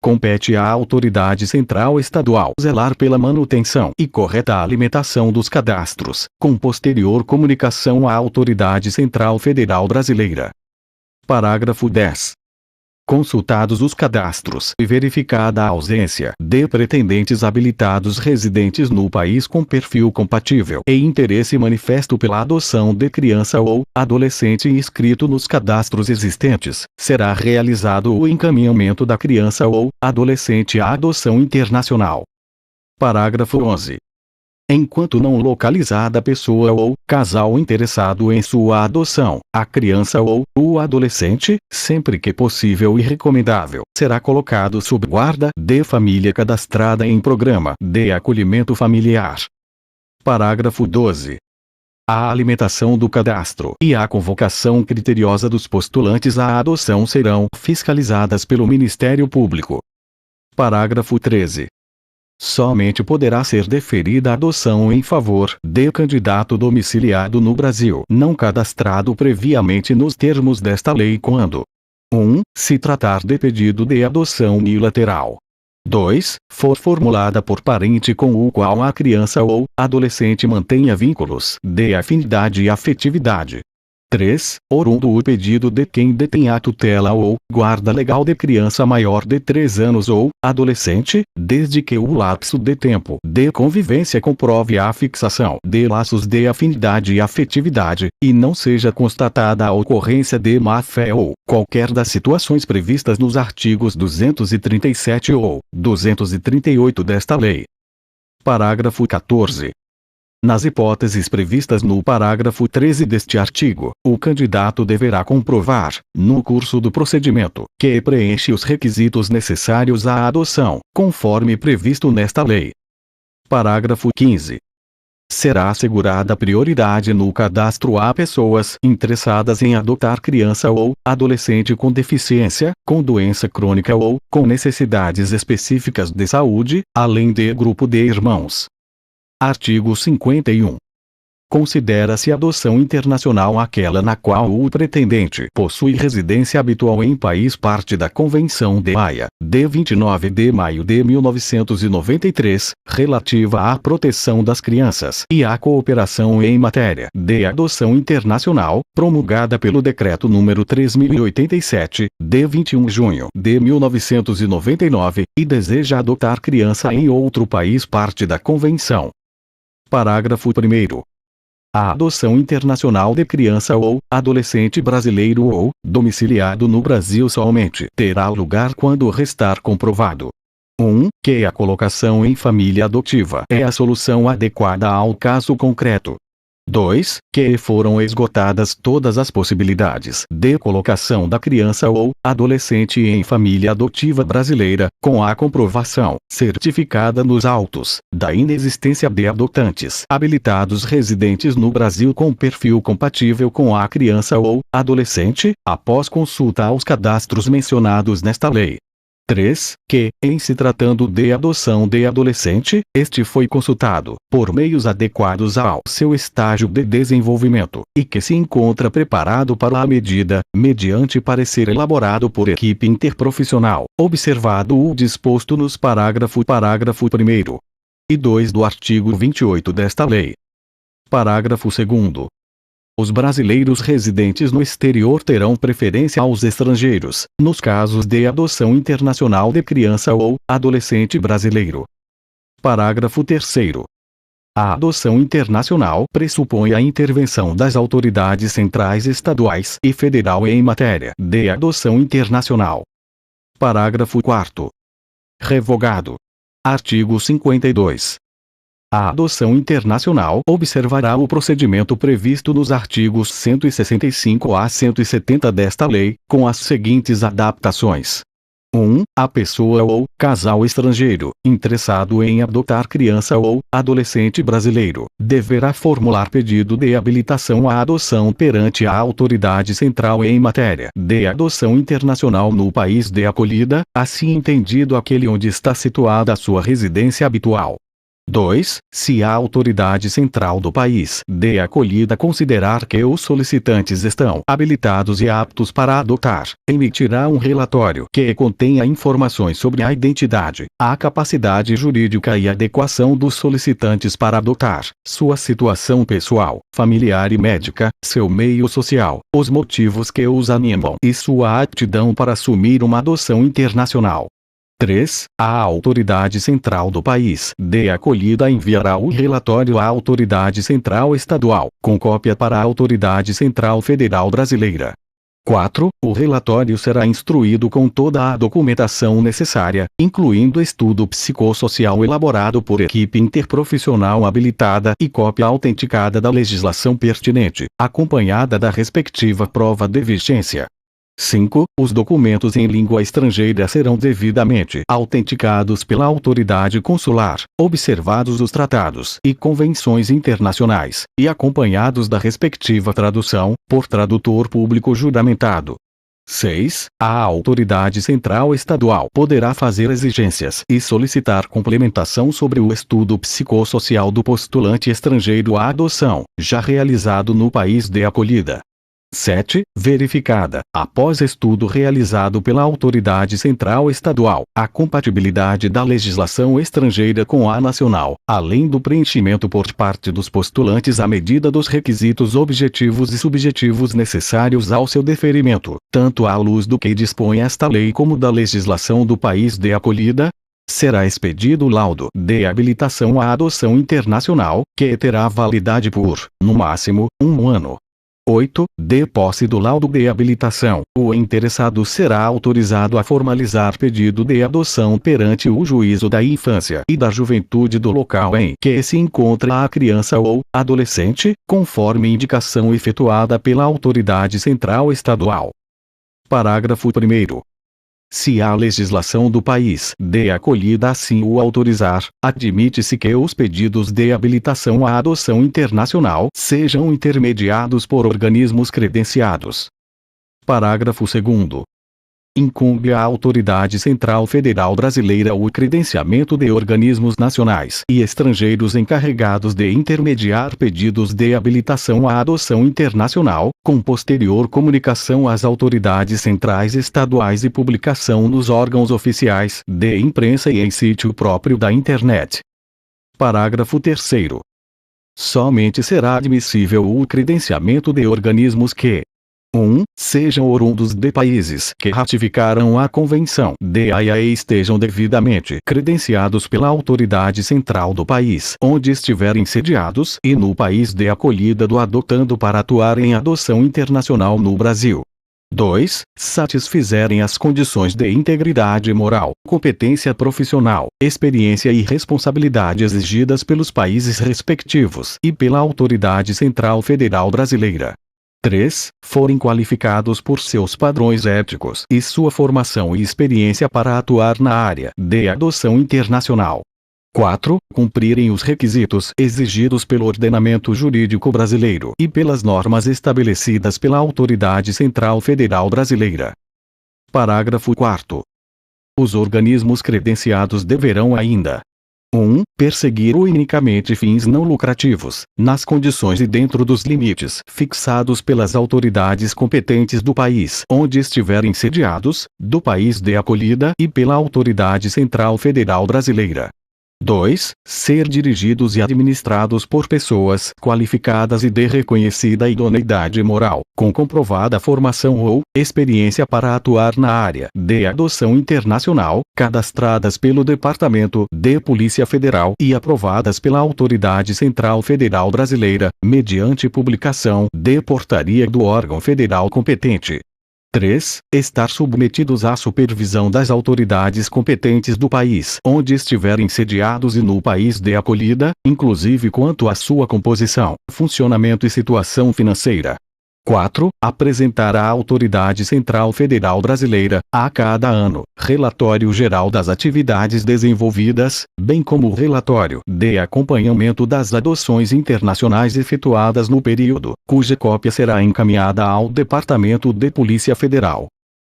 Speaker 1: Compete à autoridade central estadual zelar pela manutenção e correta alimentação dos cadastros, com posterior comunicação à autoridade central federal brasileira. Parágrafo 10. Consultados os cadastros e verificada a ausência de pretendentes habilitados residentes no país com perfil compatível e interesse manifesto pela adoção de criança ou adolescente inscrito nos cadastros existentes, será realizado o encaminhamento da criança ou adolescente à adoção internacional. Parágrafo 11. Enquanto não localizada a pessoa ou casal interessado em sua adoção, a criança ou o adolescente, sempre que possível e recomendável, será colocado sob guarda de família cadastrada em programa de acolhimento familiar. Parágrafo 12. A alimentação do cadastro e a convocação criteriosa dos postulantes à adoção serão fiscalizadas pelo Ministério Público. Parágrafo 13. Somente poderá ser deferida a adoção em favor de candidato domiciliado no Brasil, não cadastrado previamente nos termos desta lei quando 1. Se tratar de pedido de adoção unilateral. 2. For formulada por parente com o qual a criança ou adolescente mantenha vínculos de afinidade e afetividade. 3. Oriundo o pedido de quem detém a tutela ou guarda legal de criança maior de 3 anos ou adolescente, desde que o lapso de tempo de convivência comprove a fixação de laços de afinidade e afetividade, e não seja constatada a ocorrência de má-fé ou qualquer das situações previstas nos artigos 237 ou 238 desta lei. Parágrafo 14. Nas hipóteses previstas no parágrafo 13 deste artigo, o candidato deverá comprovar, no curso do procedimento, que preenche os requisitos necessários à adoção, conforme previsto nesta lei. Parágrafo 15. Será assegurada prioridade no cadastro a pessoas interessadas em adotar criança ou adolescente com deficiência, com doença crônica ou com necessidades específicas de saúde, além de grupo de irmãos. Artigo 51. Considera-se adoção internacional aquela na qual o pretendente possui residência habitual em país parte da Convenção de Haia, de 29 de maio de 1993, relativa à proteção das crianças e à cooperação em matéria de adoção internacional, promulgada pelo Decreto nº 3087, de 21 de junho de 1999, e deseja adotar criança em outro país parte da Convenção. Parágrafo 1º. A adoção internacional de criança ou adolescente brasileiro ou domiciliado no Brasil somente terá lugar quando restar comprovado: 1. Que a colocação em família adotiva é a solução adequada ao caso concreto. 2. Que foram esgotadas todas as possibilidades de colocação da criança ou adolescente em família adotiva brasileira, com a comprovação, certificada nos autos, da inexistência de adotantes habilitados residentes no Brasil com perfil compatível com a criança ou adolescente, após consulta aos cadastros mencionados nesta lei. 3. Que, em se tratando de adoção de adolescente, este foi consultado, por meios adequados ao seu estágio de desenvolvimento, e que se encontra preparado para a medida, mediante parecer elaborado por equipe interprofissional, observado o disposto nos parágrafo 1º e 2 do artigo 28 desta lei. Parágrafo 2º. Os brasileiros residentes no exterior terão preferência aos estrangeiros, nos casos de adoção internacional de criança ou adolescente brasileiro. Parágrafo 3º. A adoção internacional pressupõe a intervenção das autoridades centrais estaduais e federal em matéria de adoção internacional. Parágrafo 4º. Revogado. Artigo 52. A adoção internacional observará o procedimento previsto nos artigos 165 a 170 desta lei, com as seguintes adaptações: 1. A pessoa ou casal estrangeiro, interessado em adotar criança ou adolescente brasileiro, deverá formular pedido de habilitação à adoção perante a autoridade central em matéria de adoção internacional no país de acolhida, assim entendido aquele onde está situada a sua residência habitual. 2. Se a autoridade central do país de acolhida considerar que os solicitantes estão habilitados e aptos para adotar, emitirá um relatório que contenha informações sobre a identidade, a capacidade jurídica e adequação dos solicitantes para adotar, sua situação pessoal, familiar e médica, seu meio social, os motivos que os animam e sua aptidão para assumir uma adoção internacional. 3. A autoridade central do país de acolhida enviará o relatório à autoridade central estadual, com cópia para a autoridade central federal brasileira. 4. O relatório será instruído com toda a documentação necessária, incluindo estudo psicossocial elaborado por equipe interprofissional habilitada e cópia autenticada da legislação pertinente, acompanhada da respectiva prova de vigência. 5. Os documentos em língua estrangeira serão devidamente autenticados pela autoridade consular, observados os tratados e convenções internacionais, e acompanhados da respectiva tradução, por tradutor público juramentado. 6. A autoridade central estadual poderá fazer exigências e solicitar complementação sobre o estudo psicossocial do postulante estrangeiro à adoção, já realizado no país de acolhida. 7. Verificada, após estudo realizado pela autoridade central estadual, a compatibilidade da legislação estrangeira com a nacional, além do preenchimento por parte dos postulantes à medida dos requisitos objetivos e subjetivos necessários ao seu deferimento, tanto à luz do que dispõe esta lei como da legislação do país de acolhida, será expedido o laudo de habilitação à adoção internacional, que terá validade por, no máximo, 1 ano. 8. De posse do laudo de habilitação, o interessado será autorizado a formalizar pedido de adoção perante o juízo da infância e da juventude do local em que se encontra a criança ou adolescente, conforme indicação efetuada pela autoridade central estadual. Parágrafo 1º. Se a legislação do país de acolhida assim o autorizar, admite-se que os pedidos de habilitação à adoção internacional sejam intermediados por organismos credenciados. Parágrafo 2º. Incumbe à Autoridade Central Federal Brasileira o credenciamento de organismos nacionais e estrangeiros encarregados de intermediar pedidos de habilitação à adoção internacional, com posterior comunicação às autoridades centrais estaduais e publicação nos órgãos oficiais de imprensa e em sítio próprio da Internet. Parágrafo 3º. Somente será admissível o credenciamento de organismos que 1. Sejam oriundos de países que ratificaram a Convenção de Haia e estejam devidamente credenciados pela autoridade central do país onde estiverem sediados e no país de acolhida do adotando para atuar em adoção internacional no Brasil. 2. Satisfizerem as condições de integridade moral, competência profissional, experiência e responsabilidade exigidas pelos países respectivos e pela Autoridade Central Federal Brasileira. 3. Forem qualificados por seus padrões éticos e sua formação e experiência para atuar na área de adoção internacional. 4. Cumprirem os requisitos exigidos pelo ordenamento jurídico brasileiro e pelas normas estabelecidas pela Autoridade Central Federal Brasileira. Parágrafo 4º. Os organismos credenciados deverão ainda 1. Perseguir unicamente fins não lucrativos, nas condições e dentro dos limites fixados pelas autoridades competentes do país onde estiverem sediados, do país de acolhida e pela Autoridade Central Federal Brasileira. 2. Ser dirigidos e administrados por pessoas qualificadas e de reconhecida idoneidade moral, com comprovada formação ou experiência para atuar na área de adoção internacional, cadastradas pelo Departamento de Polícia Federal e aprovadas pela Autoridade Central Federal Brasileira, mediante publicação de portaria do órgão federal competente. 3. Estar submetidos à supervisão das autoridades competentes do país onde estiverem sediados e no país de acolhida, inclusive quanto à sua composição, funcionamento e situação financeira. 4. Apresentar à Autoridade Central Federal Brasileira, a cada ano, relatório geral das atividades desenvolvidas, bem como relatório de acompanhamento das adoções internacionais efetuadas no período, cuja cópia será encaminhada ao Departamento de Polícia Federal.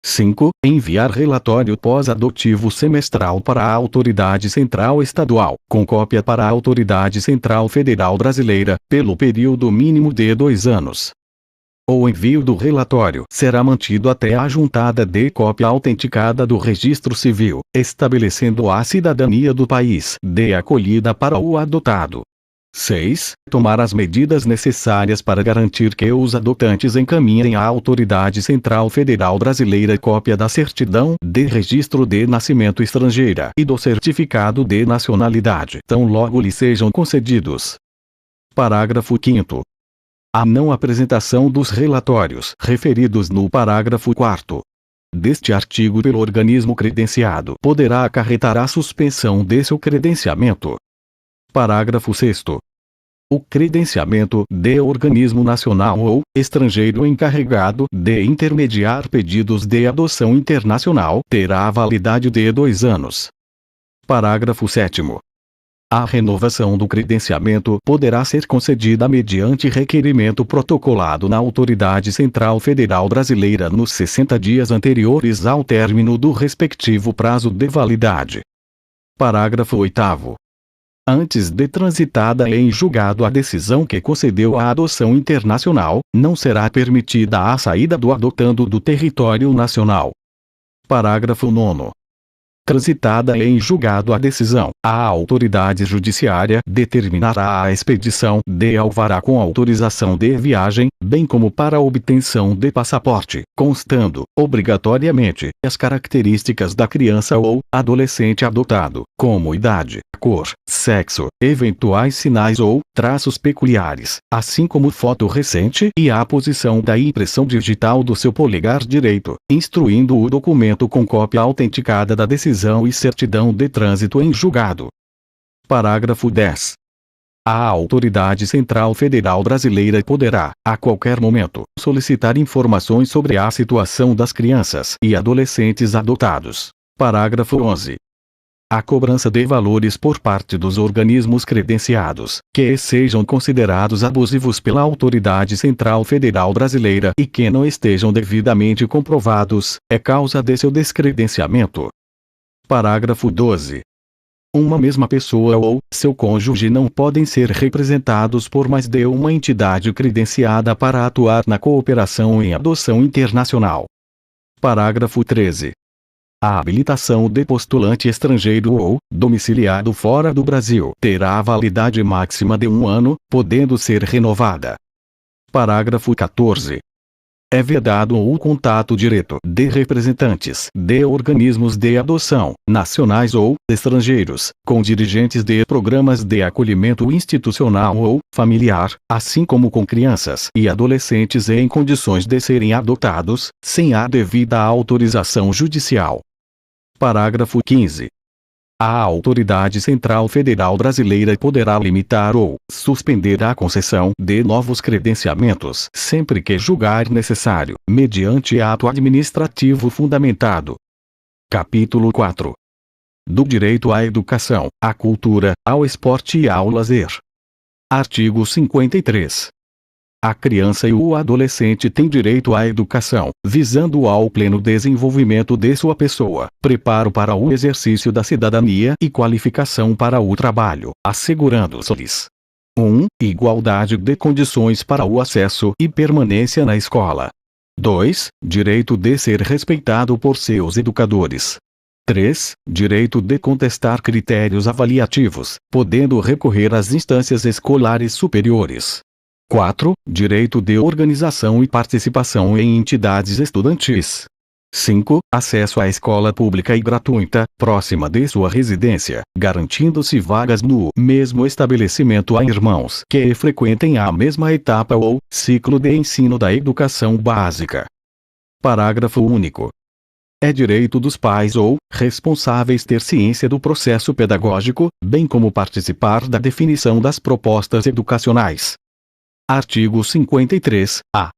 Speaker 1: 5. Enviar relatório pós-adotivo semestral para a Autoridade Central Estadual, com cópia para a Autoridade Central Federal Brasileira, pelo período mínimo de 2 anos. O envio do relatório será mantido até a juntada de cópia autenticada do Registro Civil, estabelecendo a cidadania do país de acolhida para o adotado. 6. Tomar as medidas necessárias para garantir que os adotantes encaminhem à Autoridade Central Federal Brasileira cópia da certidão de registro de nascimento estrangeira e do certificado de nacionalidade, tão logo lhe sejam concedidos. Parágrafo 5º. A não apresentação dos relatórios referidos no parágrafo 4º deste artigo pelo organismo credenciado poderá acarretar a suspensão de seu credenciamento. Parágrafo 6º. O credenciamento de organismo nacional ou estrangeiro encarregado de intermediar pedidos de adoção internacional terá validade de 2 anos. Parágrafo 7º. A renovação do credenciamento poderá ser concedida mediante requerimento protocolado na Autoridade Central Federal Brasileira nos 60 dias anteriores ao término do respectivo prazo de validade. Parágrafo 8º. Antes de transitada em julgado a decisão que concedeu a adoção internacional, não será permitida a saída do adotando do território nacional. Parágrafo 9º. Transitada em julgado a decisão, a autoridade judiciária determinará a expedição de alvará com autorização de viagem, bem como para obtenção de passaporte, constando, obrigatoriamente, as características da criança ou adolescente adotado, como idade, cor, sexo, eventuais sinais ou traços peculiares, assim como foto recente e a posição da impressão digital do seu polegar direito, instruindo o documento com cópia autenticada da decisão e certidão de trânsito em julgado. Parágrafo 10. A Autoridade Central Federal Brasileira poderá, a qualquer momento, solicitar informações sobre a situação das crianças e adolescentes adotados. Parágrafo 11. A cobrança de valores por parte dos organismos credenciados, que sejam considerados abusivos pela Autoridade Central Federal Brasileira e que não estejam devidamente comprovados, é causa de seu descredenciamento. Parágrafo 12. Uma mesma pessoa ou seu cônjuge não podem ser representados por mais de uma entidade credenciada para atuar na cooperação em adoção internacional. Parágrafo 13. A habilitação de postulante estrangeiro ou domiciliado fora do Brasil terá validade máxima de 1 ano, podendo ser renovada. Parágrafo 14. É vedado o contato direto de representantes de organismos de adoção, nacionais ou estrangeiros, com dirigentes de programas de acolhimento institucional ou familiar, assim como com crianças e adolescentes em condições de serem adotados, sem a devida autorização judicial. Parágrafo 15. A Autoridade Central Federal Brasileira poderá limitar ou suspender a concessão de novos credenciamentos sempre que julgar necessário, mediante ato administrativo fundamentado. Capítulo 4. Do direito à educação, à cultura, ao esporte e ao lazer. Artigo 53. A criança e o adolescente têm direito à educação, visando ao pleno desenvolvimento de sua pessoa, preparo para o exercício da cidadania e qualificação para o trabalho, assegurando-lhes 1. Igualdade de condições para o acesso e permanência na escola. 2. Direito de ser respeitado por seus educadores. 3. Direito de contestar critérios avaliativos, podendo recorrer às instâncias escolares superiores. 4. Direito de organização e participação em entidades estudantis. 5. Acesso à escola pública e gratuita, próxima de sua residência, garantindo-se vagas no mesmo estabelecimento a irmãos que frequentem a mesma etapa ou ciclo de ensino da educação básica. Parágrafo único. É direito dos pais ou responsáveis ter ciência do processo pedagógico, bem como participar da definição das propostas educacionais. Artigo 53-A.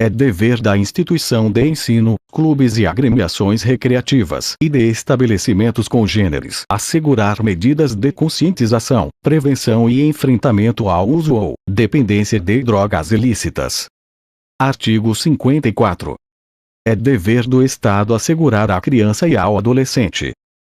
Speaker 1: É dever da instituição de ensino, clubes e agremiações recreativas e de estabelecimentos congêneres assegurar medidas de conscientização, prevenção e enfrentamento ao uso ou dependência de drogas ilícitas. Artigo 54. É dever do Estado assegurar à criança e ao adolescente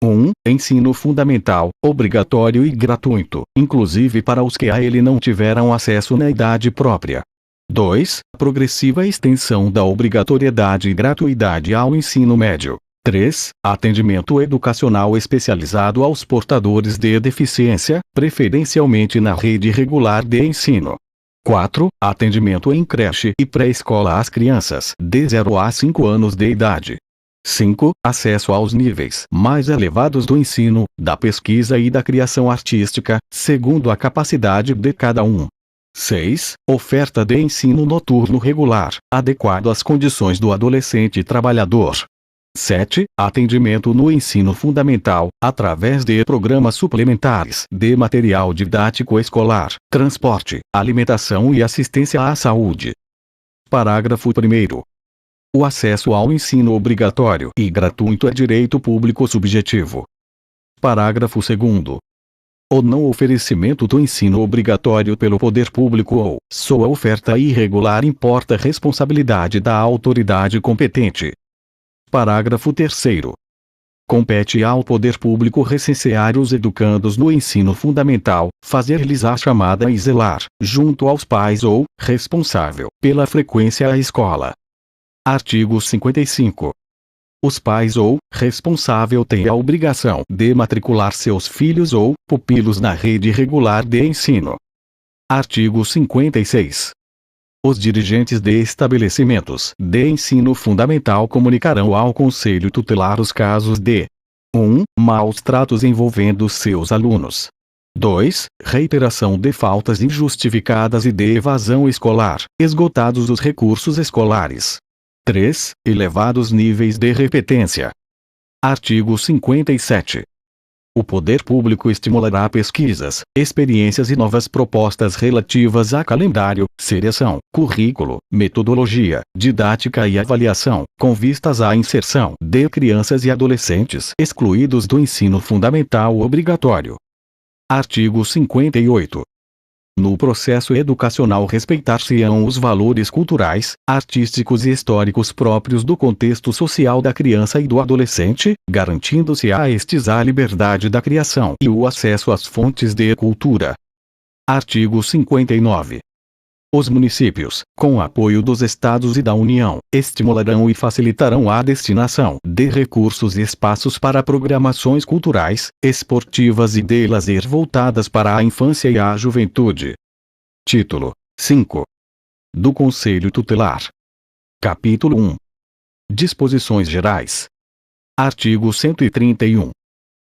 Speaker 1: 1. Ensino fundamental, obrigatório e gratuito, inclusive para os que a ele não tiveram acesso na idade própria. 2. Progressiva extensão da obrigatoriedade e gratuidade ao ensino médio. 3. Atendimento educacional especializado aos portadores de deficiência, preferencialmente na rede regular de ensino. 4. Atendimento em creche e pré-escola às crianças de 0 a 5 anos de idade. 5. Acesso aos níveis mais elevados do ensino, da pesquisa e da criação artística, segundo a capacidade de cada um. 6. Oferta de ensino noturno regular, adequado às condições do adolescente trabalhador. 7. Atendimento no ensino fundamental, através de programas suplementares de material didático escolar, transporte, alimentação e assistência à saúde. Parágrafo 1º. O acesso ao ensino obrigatório e gratuito é direito público subjetivo. Parágrafo 2º. O não oferecimento do ensino obrigatório pelo poder público ou sua oferta irregular importa responsabilidade da autoridade competente. Parágrafo 3º. Compete ao poder público recensear os educandos no ensino fundamental, fazer-lhes a chamada e zelar, junto aos pais ou responsável, pela frequência à escola. Artigo 55. Os pais ou responsável têm a obrigação de matricular seus filhos ou pupilos na rede regular de ensino. Artigo 56. Os dirigentes de estabelecimentos de ensino fundamental comunicarão ao Conselho Tutelar os casos de 1. Maus tratos envolvendo seus alunos. 2. Reiteração de faltas injustificadas e de evasão escolar, esgotados os recursos escolares. 3. Elevados níveis de repetência. Artigo 57. O poder público estimulará pesquisas, experiências e novas propostas relativas a calendário, seleção, currículo, metodologia, didática e avaliação, com vistas à inserção de crianças e adolescentes excluídos do ensino fundamental obrigatório. Artigo 58. No processo educacional respeitar-se-ão os valores culturais, artísticos e históricos próprios do contexto social da criança e do adolescente, garantindo-se a estes a liberdade da criação e o acesso às fontes de cultura. Artigo 59. Os municípios, com apoio dos Estados e da União, estimularão e facilitarão a destinação de recursos e espaços para programações culturais, esportivas e de lazer voltadas para a infância e a juventude. Título 5. Do Conselho Tutelar. Capítulo 1. Disposições Gerais. Artigo 131.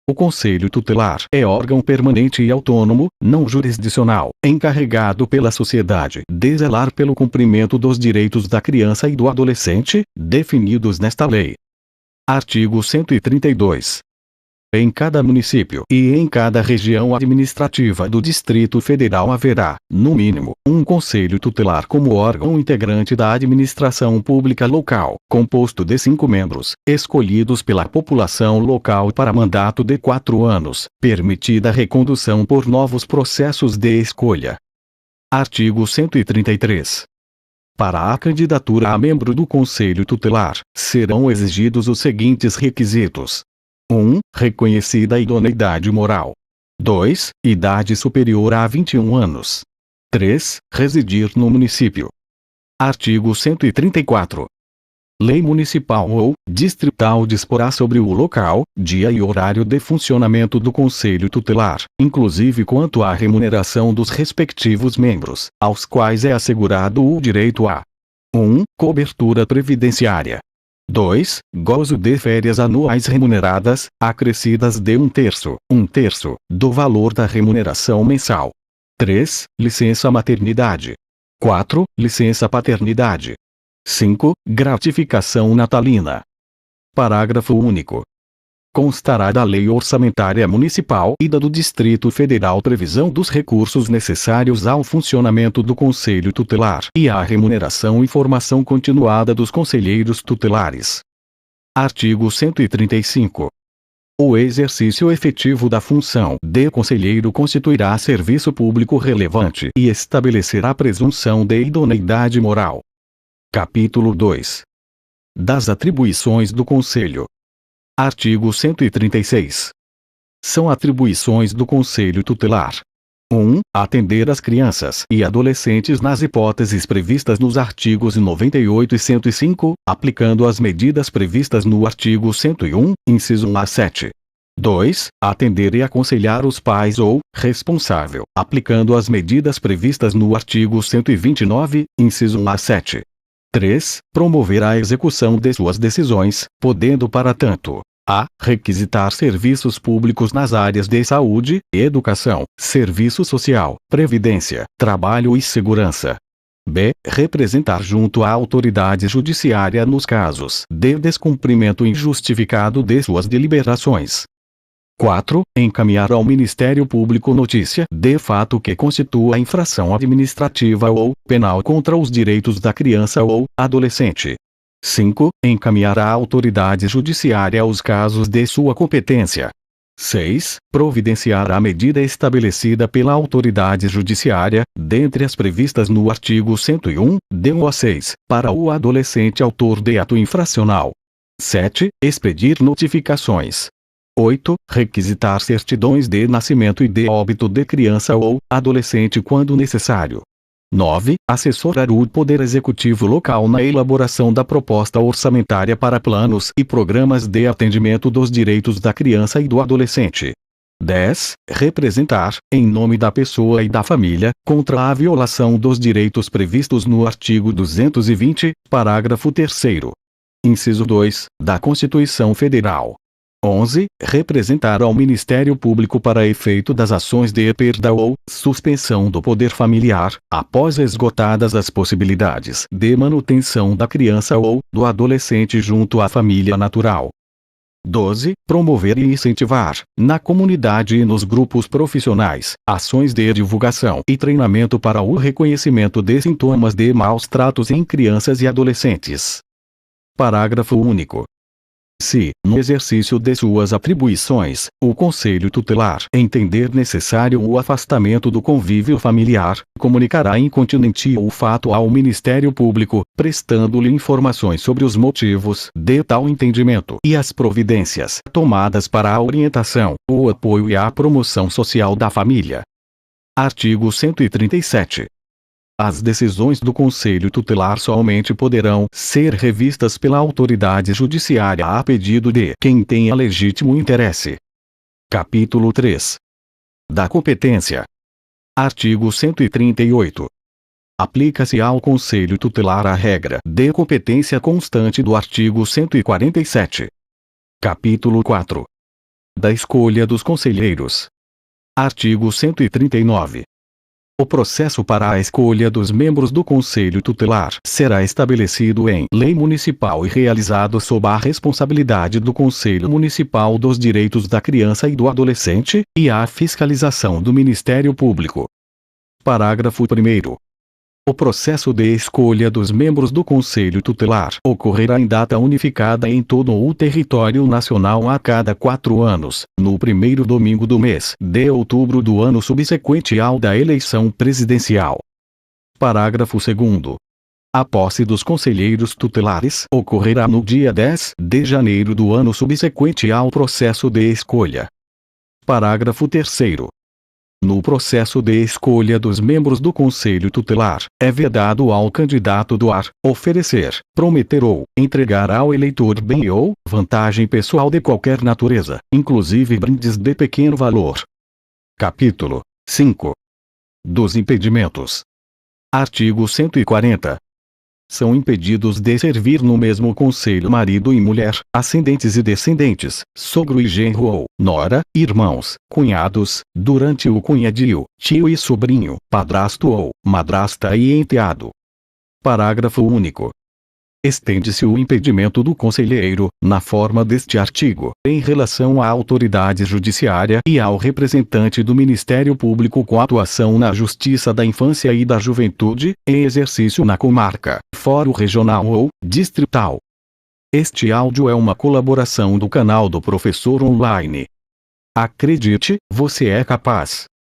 Speaker 1: O Conselho Tutelar é órgão permanente e autônomo, não jurisdicional, encarregado pela sociedade de zelar pelo cumprimento dos direitos da criança e do adolescente, definidos nesta lei. Artigo 132. Em cada município e em cada região administrativa do Distrito Federal haverá, no mínimo, um Conselho Tutelar como órgão integrante da administração pública local, composto de 5 membros, escolhidos pela população local para mandato de 4 anos, permitida recondução por novos processos de escolha. Artigo 133. Para a candidatura a membro do Conselho Tutelar, serão exigidos os seguintes requisitos. 1. Reconhecida a idoneidade moral. 2. Idade superior a 21 anos. 3. Residir no município. Artigo 134. Lei municipal ou distrital disporá sobre o local, dia e horário de funcionamento do Conselho Tutelar, inclusive quanto à remuneração dos respectivos membros, aos quais é assegurado o direito a 1. Cobertura previdenciária. 2. Gozo de férias anuais remuneradas, acrescidas de 1/3 do valor da remuneração mensal. 3. Licença maternidade. 4. Licença paternidade. 5. Gratificação natalina. Parágrafo único. Constará da Lei Orçamentária Municipal e da do Distrito Federal previsão dos recursos necessários ao funcionamento do Conselho Tutelar e à remuneração e formação continuada dos conselheiros tutelares. Artigo 135. O exercício efetivo da função de conselheiro constituirá serviço público relevante e estabelecerá presunção de idoneidade moral. Capítulo 2. Das atribuições do Conselho. Artigo 136. São atribuições do Conselho Tutelar. 1. Atender as crianças e adolescentes nas hipóteses previstas nos artigos 98 e 105, aplicando as medidas previstas no artigo 101, inciso 1 a 7. 2. Atender e aconselhar os pais ou responsável, aplicando as medidas previstas no artigo 129, inciso 1 a 7. 3. Promover a execução de suas decisões, podendo para tanto a. Requisitar serviços públicos nas áreas de saúde, educação, serviço social, previdência, trabalho e segurança. b. Representar junto à autoridade judiciária nos casos de descumprimento injustificado de suas deliberações. 4. Encaminhar ao Ministério Público notícia de fato que constitua infração administrativa ou penal contra os direitos da criança ou adolescente. 5. Encaminhar à autoridade judiciária os casos de sua competência. 6. Providenciar a medida estabelecida pela autoridade judiciária, dentre as previstas no artigo 101, d1 a 6, para o adolescente autor de ato infracional. 7. Expedir notificações. 8. Requisitar certidões de nascimento e de óbito de criança ou adolescente quando necessário. 9. Assessorar o Poder Executivo local na elaboração da proposta orçamentária para planos e programas de atendimento dos direitos da criança e do adolescente. 10. Representar, em nome da pessoa e da família, contra a violação dos direitos previstos no artigo 220, parágrafo 3º. Inciso 2, da Constituição Federal. 11. Representar ao Ministério Público para efeito das ações de perda ou suspensão do poder familiar, após esgotadas as possibilidades de manutenção da criança ou do adolescente junto à família natural. 12. Promover e incentivar, na comunidade e nos grupos profissionais, ações de divulgação e treinamento para o reconhecimento de sintomas de maus tratos em crianças e adolescentes. Parágrafo único. Se, no exercício de suas atribuições, o Conselho Tutelar entender necessário o afastamento do convívio familiar, comunicará incontinenti o fato ao Ministério Público, prestando-lhe informações sobre os motivos de tal entendimento e as providências tomadas para a orientação, o apoio e a promoção social da família. Artigo 137. As decisões do Conselho Tutelar somente poderão ser revistas pela autoridade judiciária a pedido de quem tenha legítimo interesse. Capítulo 3. Da competência. Artigo 138. Aplica-se ao Conselho Tutelar a regra de competência constante do artigo 147. Capítulo 4. Da escolha dos conselheiros. Artigo 139. O processo para a escolha dos membros do Conselho Tutelar será estabelecido em lei municipal e realizado sob a responsabilidade do Conselho Municipal dos Direitos da Criança e do Adolescente, e a fiscalização do Ministério Público. Parágrafo 1º. O processo de escolha dos membros do Conselho Tutelar ocorrerá em data unificada em todo o território nacional a cada 4 anos, no primeiro domingo do mês de outubro do ano subsequente ao da eleição presidencial. Parágrafo 2º. A posse dos conselheiros tutelares ocorrerá no dia 10 de janeiro do ano subsequente ao processo de escolha. Parágrafo 3º. No processo de escolha dos membros do Conselho Tutelar, é vedado ao candidato doar, oferecer, prometer ou entregar ao eleitor bem ou vantagem pessoal de qualquer natureza, inclusive brindes de pequeno valor. Capítulo 5. Dos impedimentos. Artigo 140. São impedidos de servir no mesmo conselho marido e mulher, ascendentes e descendentes, sogro e genro ou nora, irmãos, cunhados, durante o cunhadio, tio e sobrinho, padrasto ou madrasta e enteado. Parágrafo único. Estende-se o impedimento do conselheiro, na forma deste artigo, em relação à autoridade judiciária e ao representante do Ministério Público com atuação na Justiça da Infância e da Juventude, em exercício na comarca, fórum regional ou distrital. Este áudio é uma colaboração do canal do Professor Online. Acredite, você é capaz.